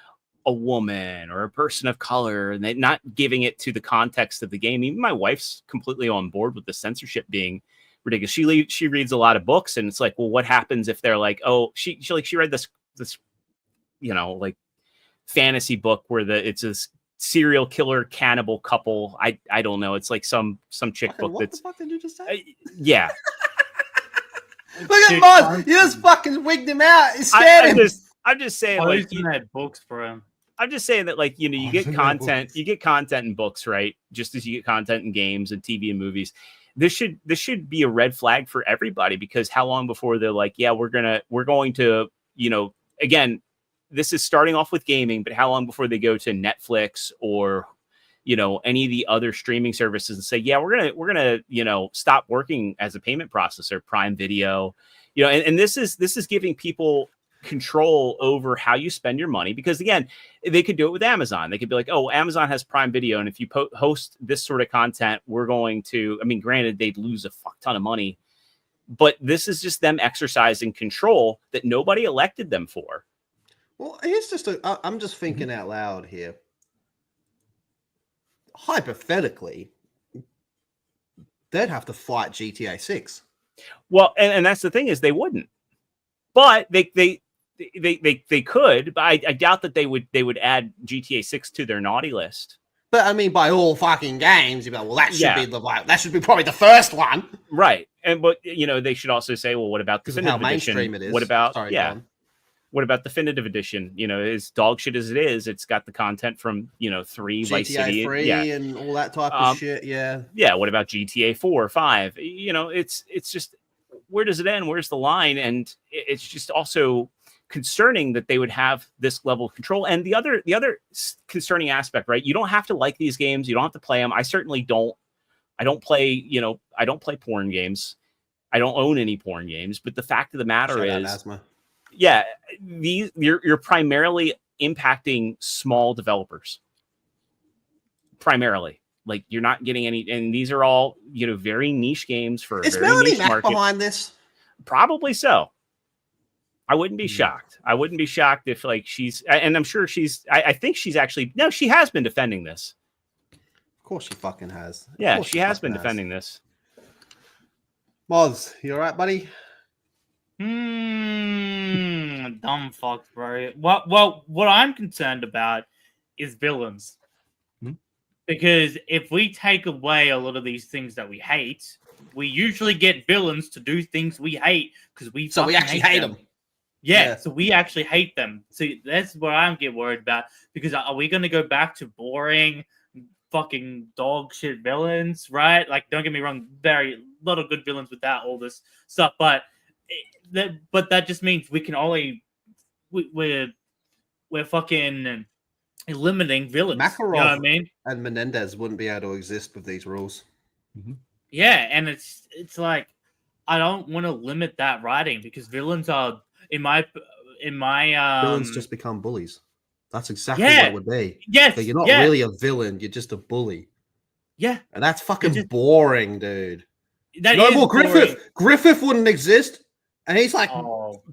a woman or a person of color, and they're not giving it to the context of the game. Even my wife's completely on board with the censorship being ridiculous. She reads a lot of books, and it's like, well, what happens if they're like, oh, she read this, you know, like fantasy book where it's a serial killer cannibal couple. I don't know. It's like some chick book what that's. What the fuck did you just say? Yeah. Look at Muzz. You just fucking wigged him out. He's scared him. I'm just saying, like, you had books for him. I'm just saying that, like, you know, you get content in books, right? Just as you get content in games and TV and movies. This should be a red flag for everybody, because how long before they're like, yeah, we're going to, you know, again, this is starting off with gaming, but how long before they go to Netflix or, you know, any of the other streaming services and say, yeah, we're gonna, you know, stop working as a payment processor, Prime Video, you know, and this is giving people control over how you spend your money, because again, they could do it with Amazon. They could be like, oh, Amazon has Prime Video, and if you host this sort of content, we're going to, I mean, granted, they'd lose a fuck ton of money, but this is just them exercising control that nobody elected them for. Well, here's just I'm just thinking out loud here. Hypothetically, they'd have to fight GTA 6. Well, and that's the thing, is they wouldn't, but they could. But I doubt that they would add GTA 6 to their naughty list. But I mean, by all fucking games, you'd be like, well, that should be probably the first one, right? And but you know, they should also say, well, what about the definitive edition? It is. What about What about definitive edition? You know, as dog shit as it is, it's got the content from, you know, 3, Vice City, 3 and all that type of shit. Yeah. Yeah. What about GTA 4 or 5? You know, it's just, where does it end? Where's the line? And it's just also concerning that they would have this level of control. And the other concerning aspect, right? You don't have to like these games. You don't have to play them. I certainly don't. I don't play, you know, I don't play porn games. I don't own any porn games. But the fact of the matter is, yeah, you're primarily impacting small developers. Primarily, like, you're not getting any, and these are all, you know, very niche games for a very niche market. Behind this? Probably so. I wouldn't be shocked. I wouldn't be shocked if, like, she's, and I'm sure I think she's actually, no, she has been defending this. Of course she fucking has. Yeah, she has been defending this. Moz, you all right, buddy? Dumb fuck, bro. What I'm concerned about is villains. Because if we take away a lot of these things that we hate, we usually get villains to do things we hate because we actually hate them. Yeah, so we actually hate them. So that's what I'm getting worried about. Because are we going to go back to boring fucking dog shit villains, right? Like, don't get me wrong, a lot of good villains without all this stuff, but that just means we can only we're fucking eliminating villains. Makarov, you know what I mean? And Menendez wouldn't be able to exist with these rules. Yeah, and it's like, I don't want to limit that writing, because villains are in my villains just become bullies. That's exactly what it would be. Yes, but you're not really a villain. You're just a bully. Yeah, and that's fucking boring, dude. No more Griffith. Boring. Griffith wouldn't exist, and he's like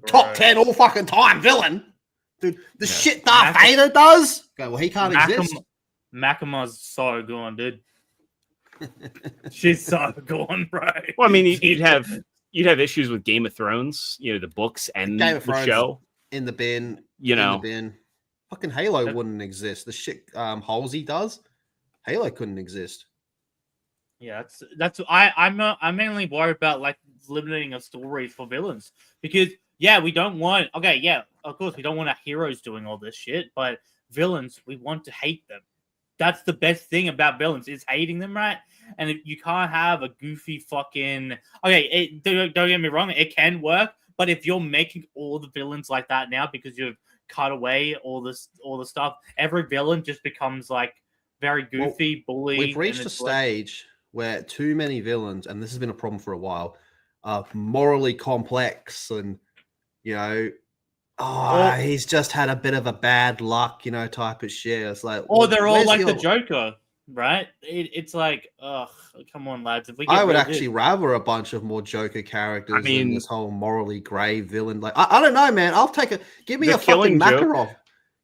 top 10 all fucking time villain. Dude, the shit Darth Vader does. Okay, well, he can't exist. Makima's so gone, dude. She's so gone, bro. Well, I mean, you'd have issues with Game of Thrones, you know, the books and the show in the bin. You know, in the bin. Fucking Halo wouldn't exist. The shit Halsey does, Halo couldn't exist. Yeah, I'm mainly worried about, like, limiting of stories for villains, because we don't want. Okay, yeah, of course we don't want our heroes doing all this shit, but villains, we want to hate them. That's the best thing about villains, is hating them, right? And if you can't have a goofy fucking... Okay, don't get me wrong, it can work, but if you're making all the villains like that now because you've cut away all the stuff, every villain just becomes like very goofy, bully. We've and reached a it's like- stage where too many villains, and this has been a problem for a while, are morally complex and, he's just had a bit of a bad luck, type of shit. It's like, Or they're all where's like the Joker, right? It's like, ugh, come on, lads. If we get I would real actually rather a bunch of more Joker characters than mean- this whole morally grey villain. Like, I don't know, man. I'll take give me The a fucking Killing Joke- Makarov.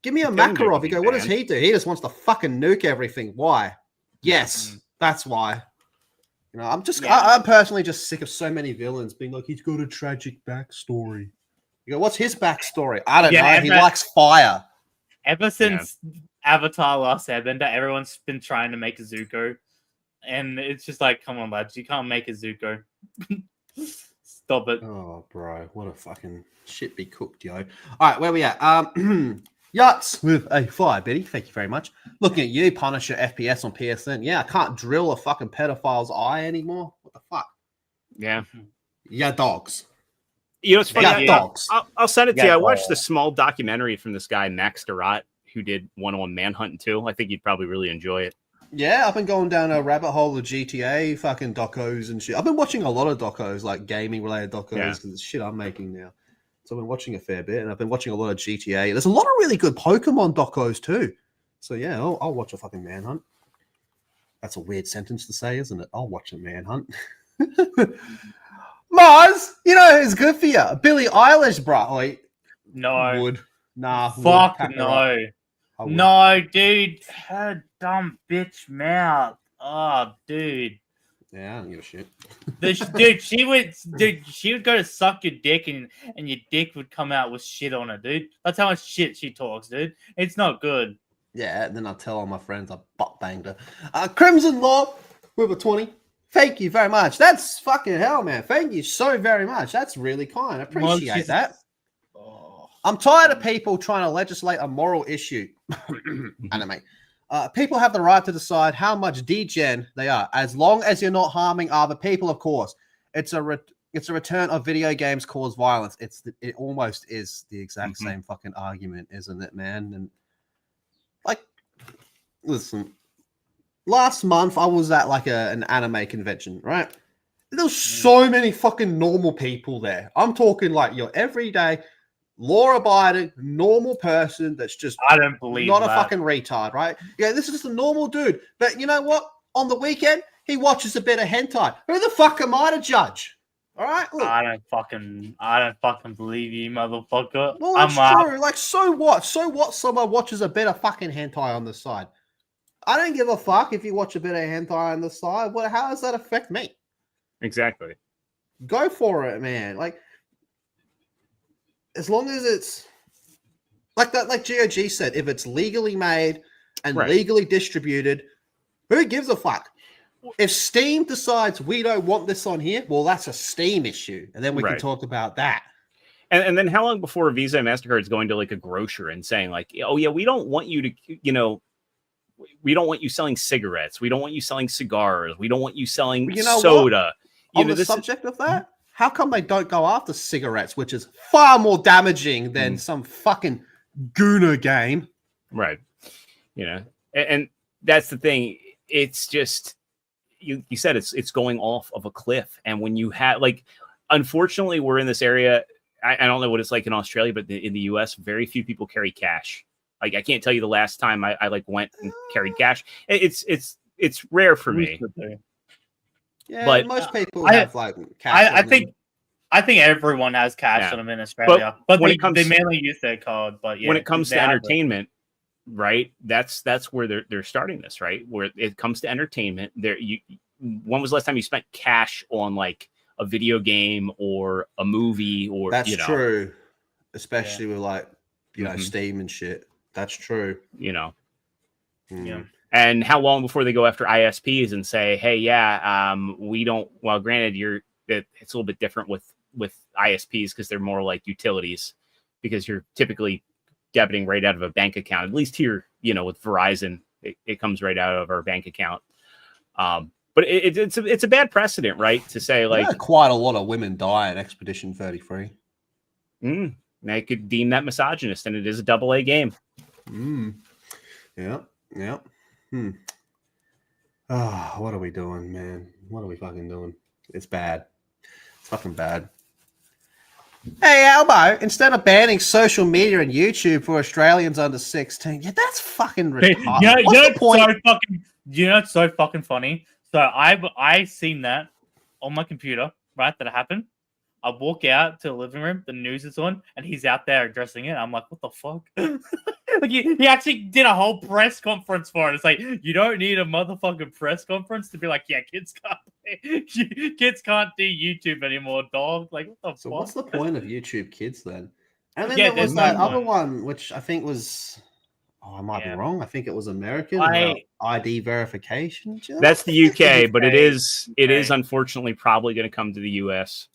Give me a The Killing Joke Makarov. would You be go, what does banned. he do? He just wants to fucking nuke everything. Why? Yes, that's why. I'm personally just sick of so many villains being like, he's got a tragic backstory. You go, what's his backstory? I don't know. He likes fire. Ever since Avatar Last Airbender, everyone's been trying to make a Zuko. And it's just like, come on, lads, you can't make a Zuko. Stop it. Oh, bro, what a fucking shit be cooked, yo. All right, where we at? Yachts with a fire, Betty. Thank you very much. Looking at you, Punisher FPS on PSN. Yeah, I can't drill a fucking pedophile's eye anymore. What the fuck? Yeah. Yeah, dogs. You know, it's funny. Yeah, dogs. I'll send it to Yeah, you. I watched dogs. the small documentary from this guy, Max Garat, who did one-on-one Manhunt too. I think you'd probably really enjoy it. Yeah, I've been going down a rabbit hole of GTA fucking docos and shit. I've been watching a lot of docos, like gaming-related docos, because it's shit I'm making now. So I've been watching a fair bit, and I've been watching a lot of GTA. There's a lot of really good Pokemon docos too. So yeah, I'll watch a fucking Manhunt. That's a weird sentence to say, isn't it? I'll watch a Manhunt. Mars, it's good for you. Billie Eilish, bro. Wait, No. would. Nah. Fuck would. no. Would. No, dude. Her dumb bitch mouth. Oh, dude. Yeah, I don't give a shit. She would go to suck your dick and your dick would come out with shit on it, dude. That's how much shit she talks, dude. It's not good. Yeah, then I'll tell all my friends I butt banged her. Crimson Law with a 20. Thank you very much. That's fucking hell, man. Thank you so very much. That's really kind. I appreciate that. I'm tired of people trying to legislate a moral issue. Anime. People have the right to decide how much degen they are, as long as you're not harming other people, of course. It's a return of video games cause violence. It almost is the exact same fucking argument, isn't it, man? And like, listen, last month I was at like an anime convention, right? There's so many fucking normal people there. I'm talking like your everyday, law-abiding, normal person that's just I don't believe not that. a fucking retard, right? Yeah, this is just a normal dude. But you know what? On the weekend, he watches a bit of hentai. Who the fuck am I to judge? All right, look. I don't fucking believe you, motherfucker. Well, that's true. Like, so what? So what? Someone watches a bit of fucking hentai on the side. I don't give a fuck if you watch a bit of hentai on the side. How does that affect me? Exactly. Go for it, man. Like, as long as it's like that, like GOG said, if it's legally made and legally distributed, who gives a fuck? If Steam decides we don't want this on here, well, that's a Steam issue, and then we can talk about that. And then how long before Visa and MasterCard is going to like a grocer and saying like, oh yeah, we don't want you to, we don't want you selling cigarettes, we don't want you selling cigars, we don't want you selling soda. On the subject of that, how come they don't go after cigarettes, which is far more damaging than some fucking Guna game? Right. And that's the thing. It's just, you said it's going off of a cliff. And when you have, like, unfortunately, we're in this area. I don't know what it's like in Australia, but in the US, very few people carry cash. Like, I can't tell you the last time I like went and carried cash. It's rare for me. Yeah, but most people have like cash. I think everyone has cash on them in Australia, but when they mainly use their card. But yeah, when it comes to entertainment, right? That's where they're starting this, right? Where it comes to entertainment, when was the last time you spent cash on like a video game or a movie? Or that's true, especially with like Steam and shit. That's true. Yeah. And how long before they go after ISPs and say, hey, we don't. Well, granted, it's a little bit different with ISPs because they're more like utilities, because you're typically debiting right out of a bank account. At least here, with Verizon, it comes right out of our bank account. But it's a bad precedent, right? To say like quite a lot of women die in Expedition 33. They could deem that misogynist, and it is a AA game. Yeah. Oh, what are we doing, man? What are we fucking doing? It's bad. It's fucking bad. Hey, Albo, instead of banning social media and YouTube for Australians under 16, yeah, that's fucking retarded. What's the point? You know, it's so fucking funny. So I seen that on my computer, right? That happened. I walk out to the living room, the news is on, and he's out there addressing it. I'm like, what the fuck? Like he actually did a whole press conference for it. It's like, you don't need a motherfucking press conference to be like, yeah, kids can't do YouTube anymore, dog. Like, what the So fuck? what's the point of YouTube Kids then? And then Yeah, there was there's that no other point. one, which I think was, I might be wrong. I think it was American ID verification. That's the UK, but it is unfortunately probably going to come to the US.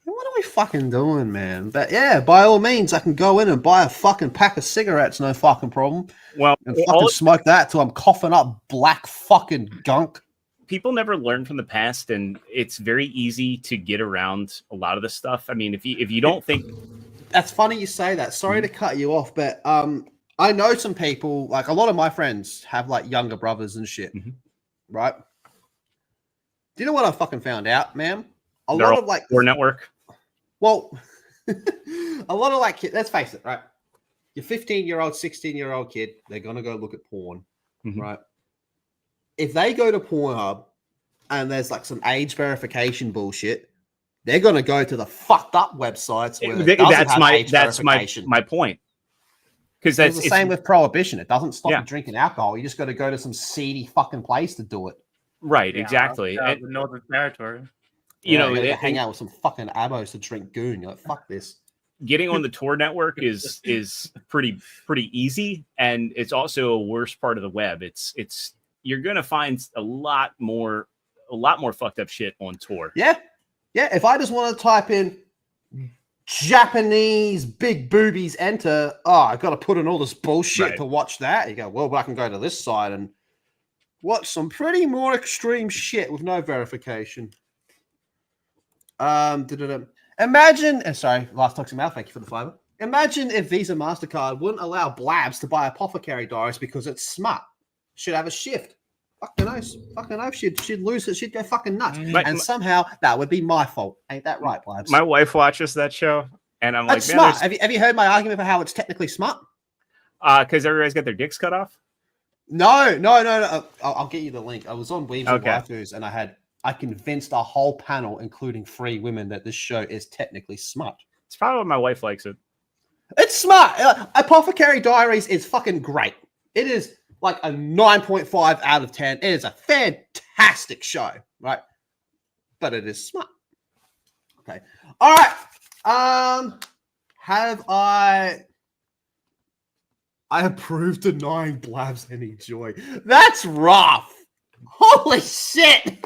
What are we fucking doing, man? But yeah, by all means, I can go in and buy a fucking pack of cigarettes, no fucking problem. Well, and fucking smoke that till I'm coughing up black fucking gunk. People never learn from the past, and it's very easy to get around a lot of this stuff. I mean, if you don't think that's funny you say that. Sorry to cut you off, but I know some people, like a lot of my friends have like younger brothers and shit, right? Do you know what I fucking found out, man? A lot of like Core network. Well, a lot of like kids, let's face it, right? Your 15-year-old, 16-year-old kid, they're gonna go look at porn, right? If they go to Pornhub and there's like some age verification bullshit, they're gonna go to the fucked up websites where that's my point. Because it's the same with prohibition. It doesn't stop you drinking alcohol. You just got to go to some seedy fucking place to do it. Right, exactly. The Northern Territory. You know, hang out with some fucking abos to drink goon. You're like, fuck this. Getting on the Tor network is pretty easy, and it's also a worse part of the web. It's you're gonna find a lot more fucked up shit on Tor. Yeah. If I just want to type in Japanese big boobies enter, I got to put in all this bullshit to watch that. You go, well, I can go to this side and watch some pretty more extreme shit with no verification. Imagine, sorry, last toxic mouth. Thank you for the flavor. Imagine if Visa MasterCard wouldn't allow Blabs to buy apothecary diaries because it's smart. Should have a shift. Fucking oath, she'd lose it. She'd go fucking nuts. And somehow that would be my fault. Ain't that right, Blabs? My wife watches that show, and I'm like, that's smart. Have you heard my argument for how it's technically smart? Because everybody's got their dicks cut off. No. I'll get you the link. I was on Weaves and Waifus, and I convinced a whole panel, including 3 women, that this show is technically smart. It's probably why my wife likes it. It's smart. Apothecary Diaries is fucking great. It is like a 9.5 out of 10. It is a fantastic show, right? But it is smart. Okay. All right. Have I approved denying Blabs any joy? That's rough. Holy shit.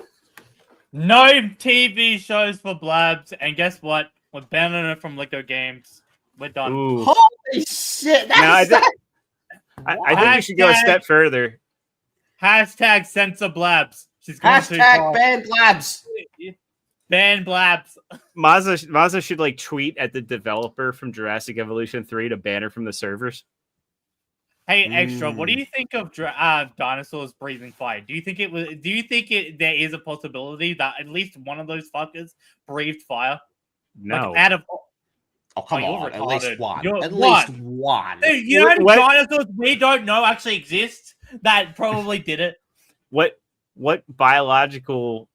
No TV shows for Blabs, and guess what? We're banning it from Liquor Games. We're done. Ooh. Holy shit! I think you should go a step further. Hashtag censor Blabs. She's going hashtag ban Blabs. Ban Blabs. Mozza should like tweet at the developer from Jurassic Evolution 3 to ban her from the servers. Hey, Extra, what do you think of dinosaurs breathing fire? Do you think there is a possibility that at least one of those fuckers breathed fire? No. Like, come on, at least one. At least one. Dude, you know how many dinosaurs we don't know actually exist that probably did it? What biological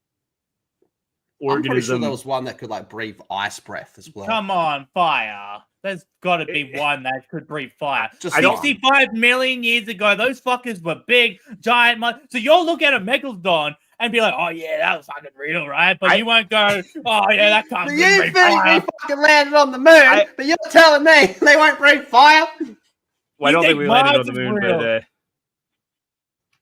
organism? I'm pretty sure there was one that could like breathe ice breath as well. Come on, fire. There's got to be one that could breathe fire. Just 65 million years ago, those fuckers were big, giant. So you'll look at a megalodon and be like, "Oh yeah, that was fucking real, right?" But you won't go, "Oh yeah, that can't breathe fire." You think we fucking landed on the moon, but you're telling me they won't breathe fire? Well, I don't think we landed on the moon, but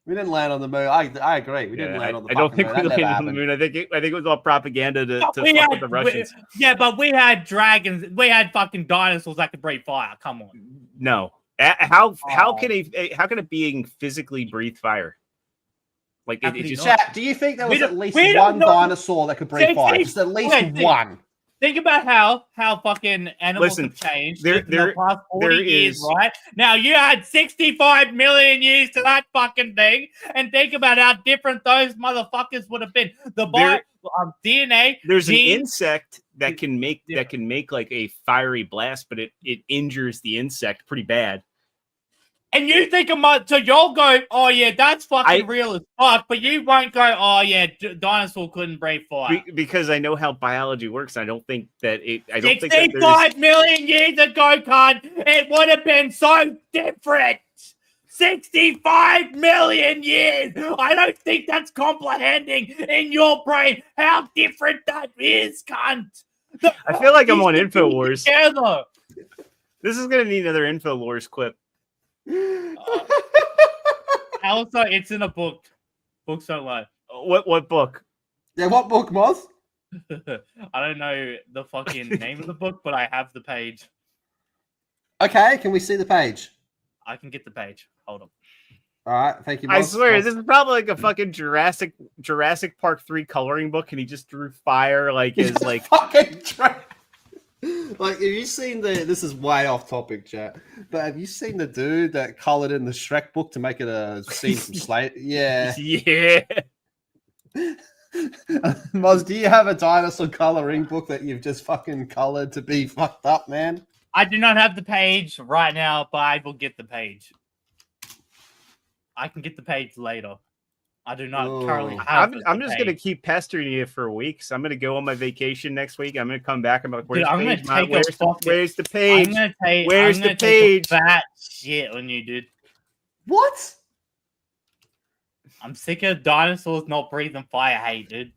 we didn't land on the moon. I agree. We didn't land on the moon. I don't think we landed on the moon. I think it was all propaganda to fuck with the Russians. But we had dragons. We had fucking dinosaurs that could breathe fire. Come on. No. How can a being physically breathe fire? Like do you think there was at least one dinosaur that could breathe fire? Just at least one. Think about how fucking animals Listen, have changed there- in the past 40 there years, is- right? Now you had 65 million years to that fucking thing, and think about how different those motherfuckers would have been. The DNA. There's an genes, insect that can make Yeah. like a fiery blast, but it injures the insect pretty bad. and you think so you'll go, oh yeah, that's fucking real as fuck, but you won't go, oh yeah, dinosaur couldn't breathe fire. Because I know how biology works. I don't think that I don't think that 65 million years ago, cunt, it would have been so different. 65 million years. I don't think that's comprehending in your brain how different that is, cunt. I feel like I'm on InfoWars. Together. This is gonna need another InfoWars clip. Also, it's in a book. Books don't lie. What book? Yeah, what book, Moz? I don't know the fucking name of the book, but I have the page. Okay, can we see the page? I can get the page. Hold on. All right, thank you, Moz. I swear, Moz. this is probably like a fucking Jurassic Park 3 coloring book, and he just drew fire like his like. Fucking like, have you seen this is way off topic, chat, but have you seen the dude that colored in the Shrek book to make it a scene from Slate? Yeah. Yeah. Moz, do you have a dinosaur coloring book that you've just fucking colored to be fucked up, man? I do not have the page right now, but I will get the page. I can get the page later. I do not currently have I'm just going to keep pestering you for weeks. I'm going to go on my vacation next week. I'm going to come back. I'm like, where's the page? Where's the page? Fat shit on you, dude. What? I'm sick of dinosaurs not breathing fire hate, dude.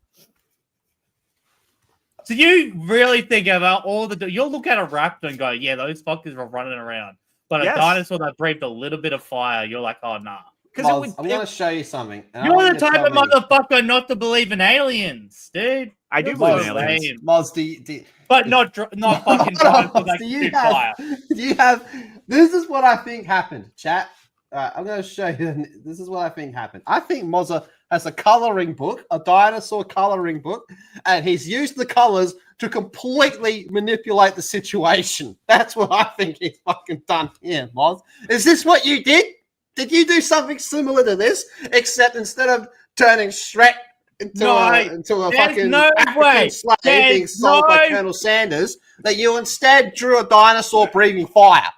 So you really think about you'll look at a raptor and go, yeah, those fuckers were running around. But a dinosaur that breathed a little bit of fire, you're like, oh, nah. I'm going to show you something. You're the type of motherfucker not to believe in aliens, dude. I do believe in aliens. Moz, but not fucking dinosaurs that can fire. Do you have... This is what I think happened, chat. I'm going to show you. This is what I think happened. I think Mozza has a coloring book, a dinosaur coloring book, and he's used the colors to completely manipulate the situation. That's what I think he's fucking done here, Moz. Is this what you did? Did you do something similar to this, except instead of turning Shrek into a fucking African slave being sold by Colonel Sanders, that you instead drew a dinosaur breathing fire?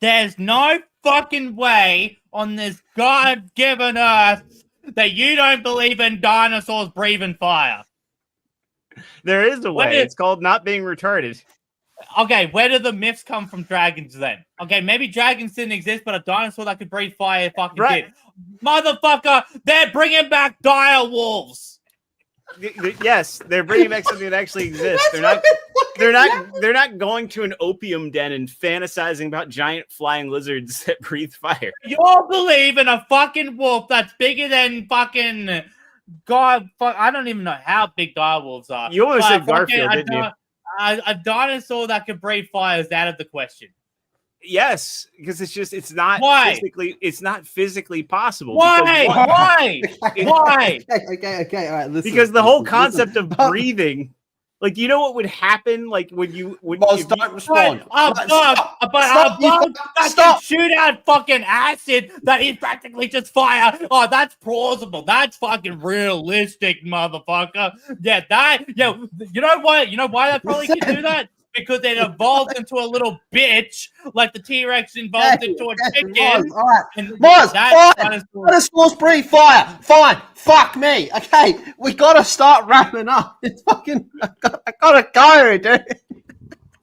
There's no fucking way on this God-given earth that you don't believe in dinosaurs breathing fire. There is a way. It's called not being retarded. Okay, where do the myths come from dragons then? Okay, maybe dragons didn't exist, but a dinosaur that could breathe fire fucking did. Motherfucker, they're bringing back dire wolves. Yes, they're bringing back something that actually exists. They're not going to an opium den and fantasizing about giant flying lizards that breathe fire. You'll believe in a fucking wolf that's bigger than fucking God. I don't even know how big dire wolves are. You almost said Garfield, didn't you? A dinosaur that can breathe fire is out of the question. Yes, because it's not physically possible. Why? Why? Okay. All right. Listen, because the whole concept of breathing, like, you know what would happen, like when don't respond. Stop! Shoot out fucking acid that is practically just fire. Oh, that's plausible. That's fucking realistic, motherfucker. Yeah, you know what? You know why they probably can do that? Because it evolved into a little bitch, like the T-Rex evolved into a chicken. All right, Moz, dinosaurs breathe fire. Fine, fuck me. Okay, we gotta start wrapping up. It's fucking, I gotta go, dude.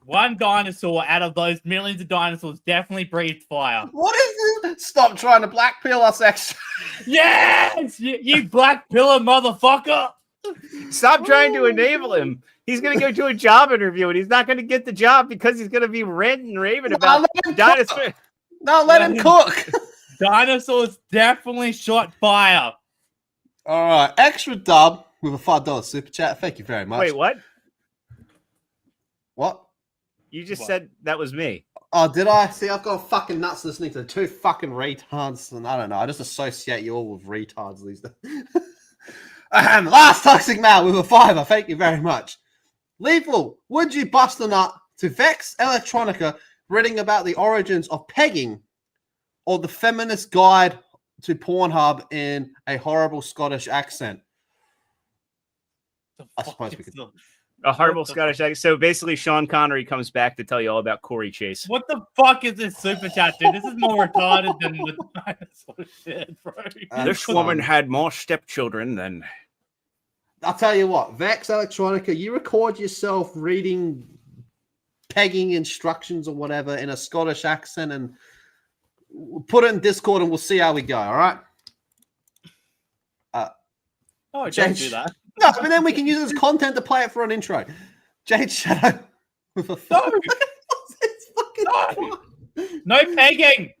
One dinosaur out of those millions of dinosaurs definitely breathed fire. What is this? Stop trying to black pill us extra. Yes, you black pillar motherfucker. Stop trying to enable him. He's going to go to a job interview and he's not going to get the job because he's going to be ranting and raving about dinosaurs. No, let him cook. Dinosaurs definitely shot fire. All right, extra dub with a $5 super chat. Thank you very much. Wait, what? What? You just said that was me. Oh, did I? See, I've got fucking nuts listening to two fucking retards, and I don't know. I just associate you all with retards these days. Last toxic mail with a $5. Thank you very much. Lethal, would you bust a nut to Vex Electronica reading about the origins of pegging or the feminist guide to Pornhub in a horrible Scottish accent? I suppose we could. A horrible Scottish accent. So basically, Sean Connery comes back to tell you all about Corey Chase. What the fuck is this super chat, dude? This is more retarded than the dinosaur shit, bro. This woman had more stepchildren than. I'll tell you what, Vex Electronica, you record yourself reading pegging instructions or whatever in a Scottish accent and put it in Discord and we'll see how we go, all right? Oh, don't do that. No, but then we can use it as content to play it for an intro. Jade Shadow with a it's fucking no pegging.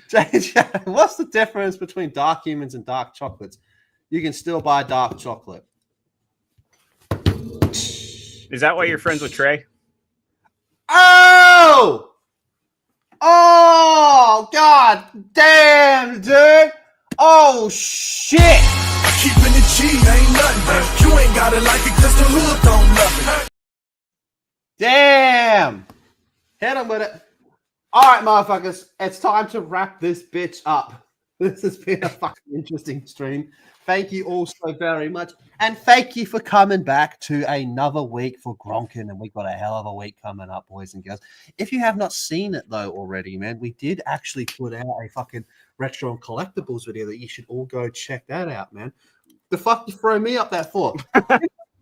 Jade Shadow, what's the difference between dark humans and dark chocolates? You can still buy dark chocolate. Is that why you're friends with Trey? Oh! Oh, god damn, dude! Oh, shit! Keeping it G ain't nothing. You ain't gotta like it cause the hood don't love it. Damn! Hit him with it. All right, motherfuckers. It's time to wrap this bitch up. This has been a fucking interesting stream. Thank you all so very much. And thank you for coming back to another week for Gronkin. And we've got a hell of a week coming up, boys and girls. If you have not seen it, though, already, man, we did actually put out a fucking retro and collectibles video that you should all go check that out, man. The fuck you throw me up that for?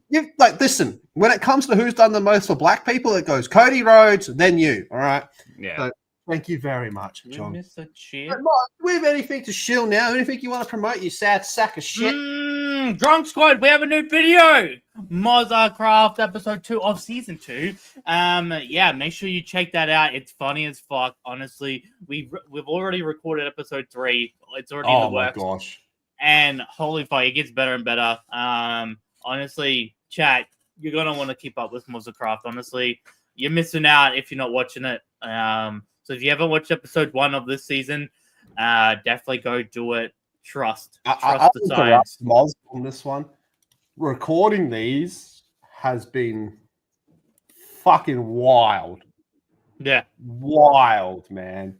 You like, listen, when it comes to who's done the most for black people, it goes Cody Rhodes, then you, all right? Yeah. So, thank you very much, Did John. we miss a cheer? Mark, do we have anything to shill now? Anything you want to promote, you sad sack of shit? Drunk Squad, we have a new video. Mozza Craft episode 2 of season 2. Yeah, make sure you check that out. It's funny as fuck. Honestly, we've already recorded episode 3. It's already in the works. Oh my gosh. And holy fuck, it gets better and better. Honestly, chat, you're gonna want to keep up with Mozza Craft. Honestly, you're missing out if you're not watching it. So if you haven't watched episode 1 of this season, definitely go do it. Trust the science. Moz on this one. Recording these has been fucking wild. Yeah. Wild, man.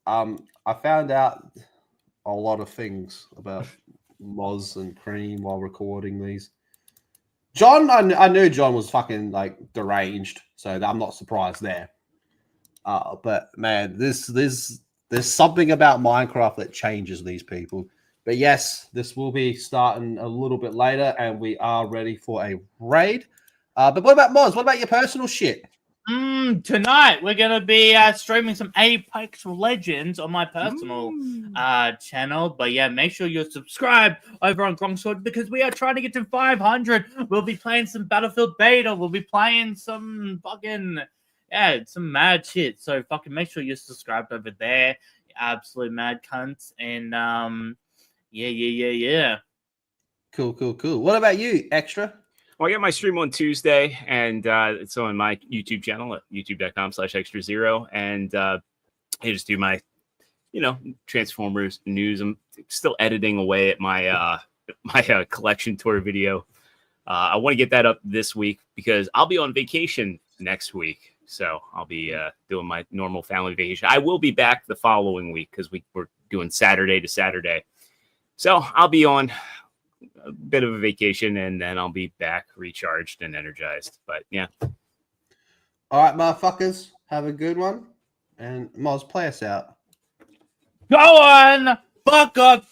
I found out a lot of things about Moz and Cream while recording these. John, I knew John was fucking like deranged, so I'm not surprised there. But man, there's something about Minecraft that changes these people. But yes, this will be starting a little bit later, and we are ready for a raid. But what about Moz? What about your personal shit? Tonight we're gonna be streaming some Apex Legends on my personal channel. But yeah, make sure you're subscribed over on Gronks because we are trying to get to 500. We'll be playing some Battlefield Beta. We'll be playing some fucking some mad shit. So fucking make sure you're subscribed over there. Absolute mad cunts. And yeah. Cool. What about you, Extra? Well, I got my stream on Tuesday, and it's on my YouTube channel at youtube.com/extra0. And I just do my, Transformers news. I'm still editing away at my collection tour video. I want to get that up this week because I'll be on vacation next week. So I'll be doing my normal family vacation. I will be back the following week because we're doing Saturday to Saturday. So I'll be on a bit of a vacation, and then I'll be back recharged and energized. But yeah. All right, motherfuckers. Have a good one. And Moz, play us out. Go on! Fuck up!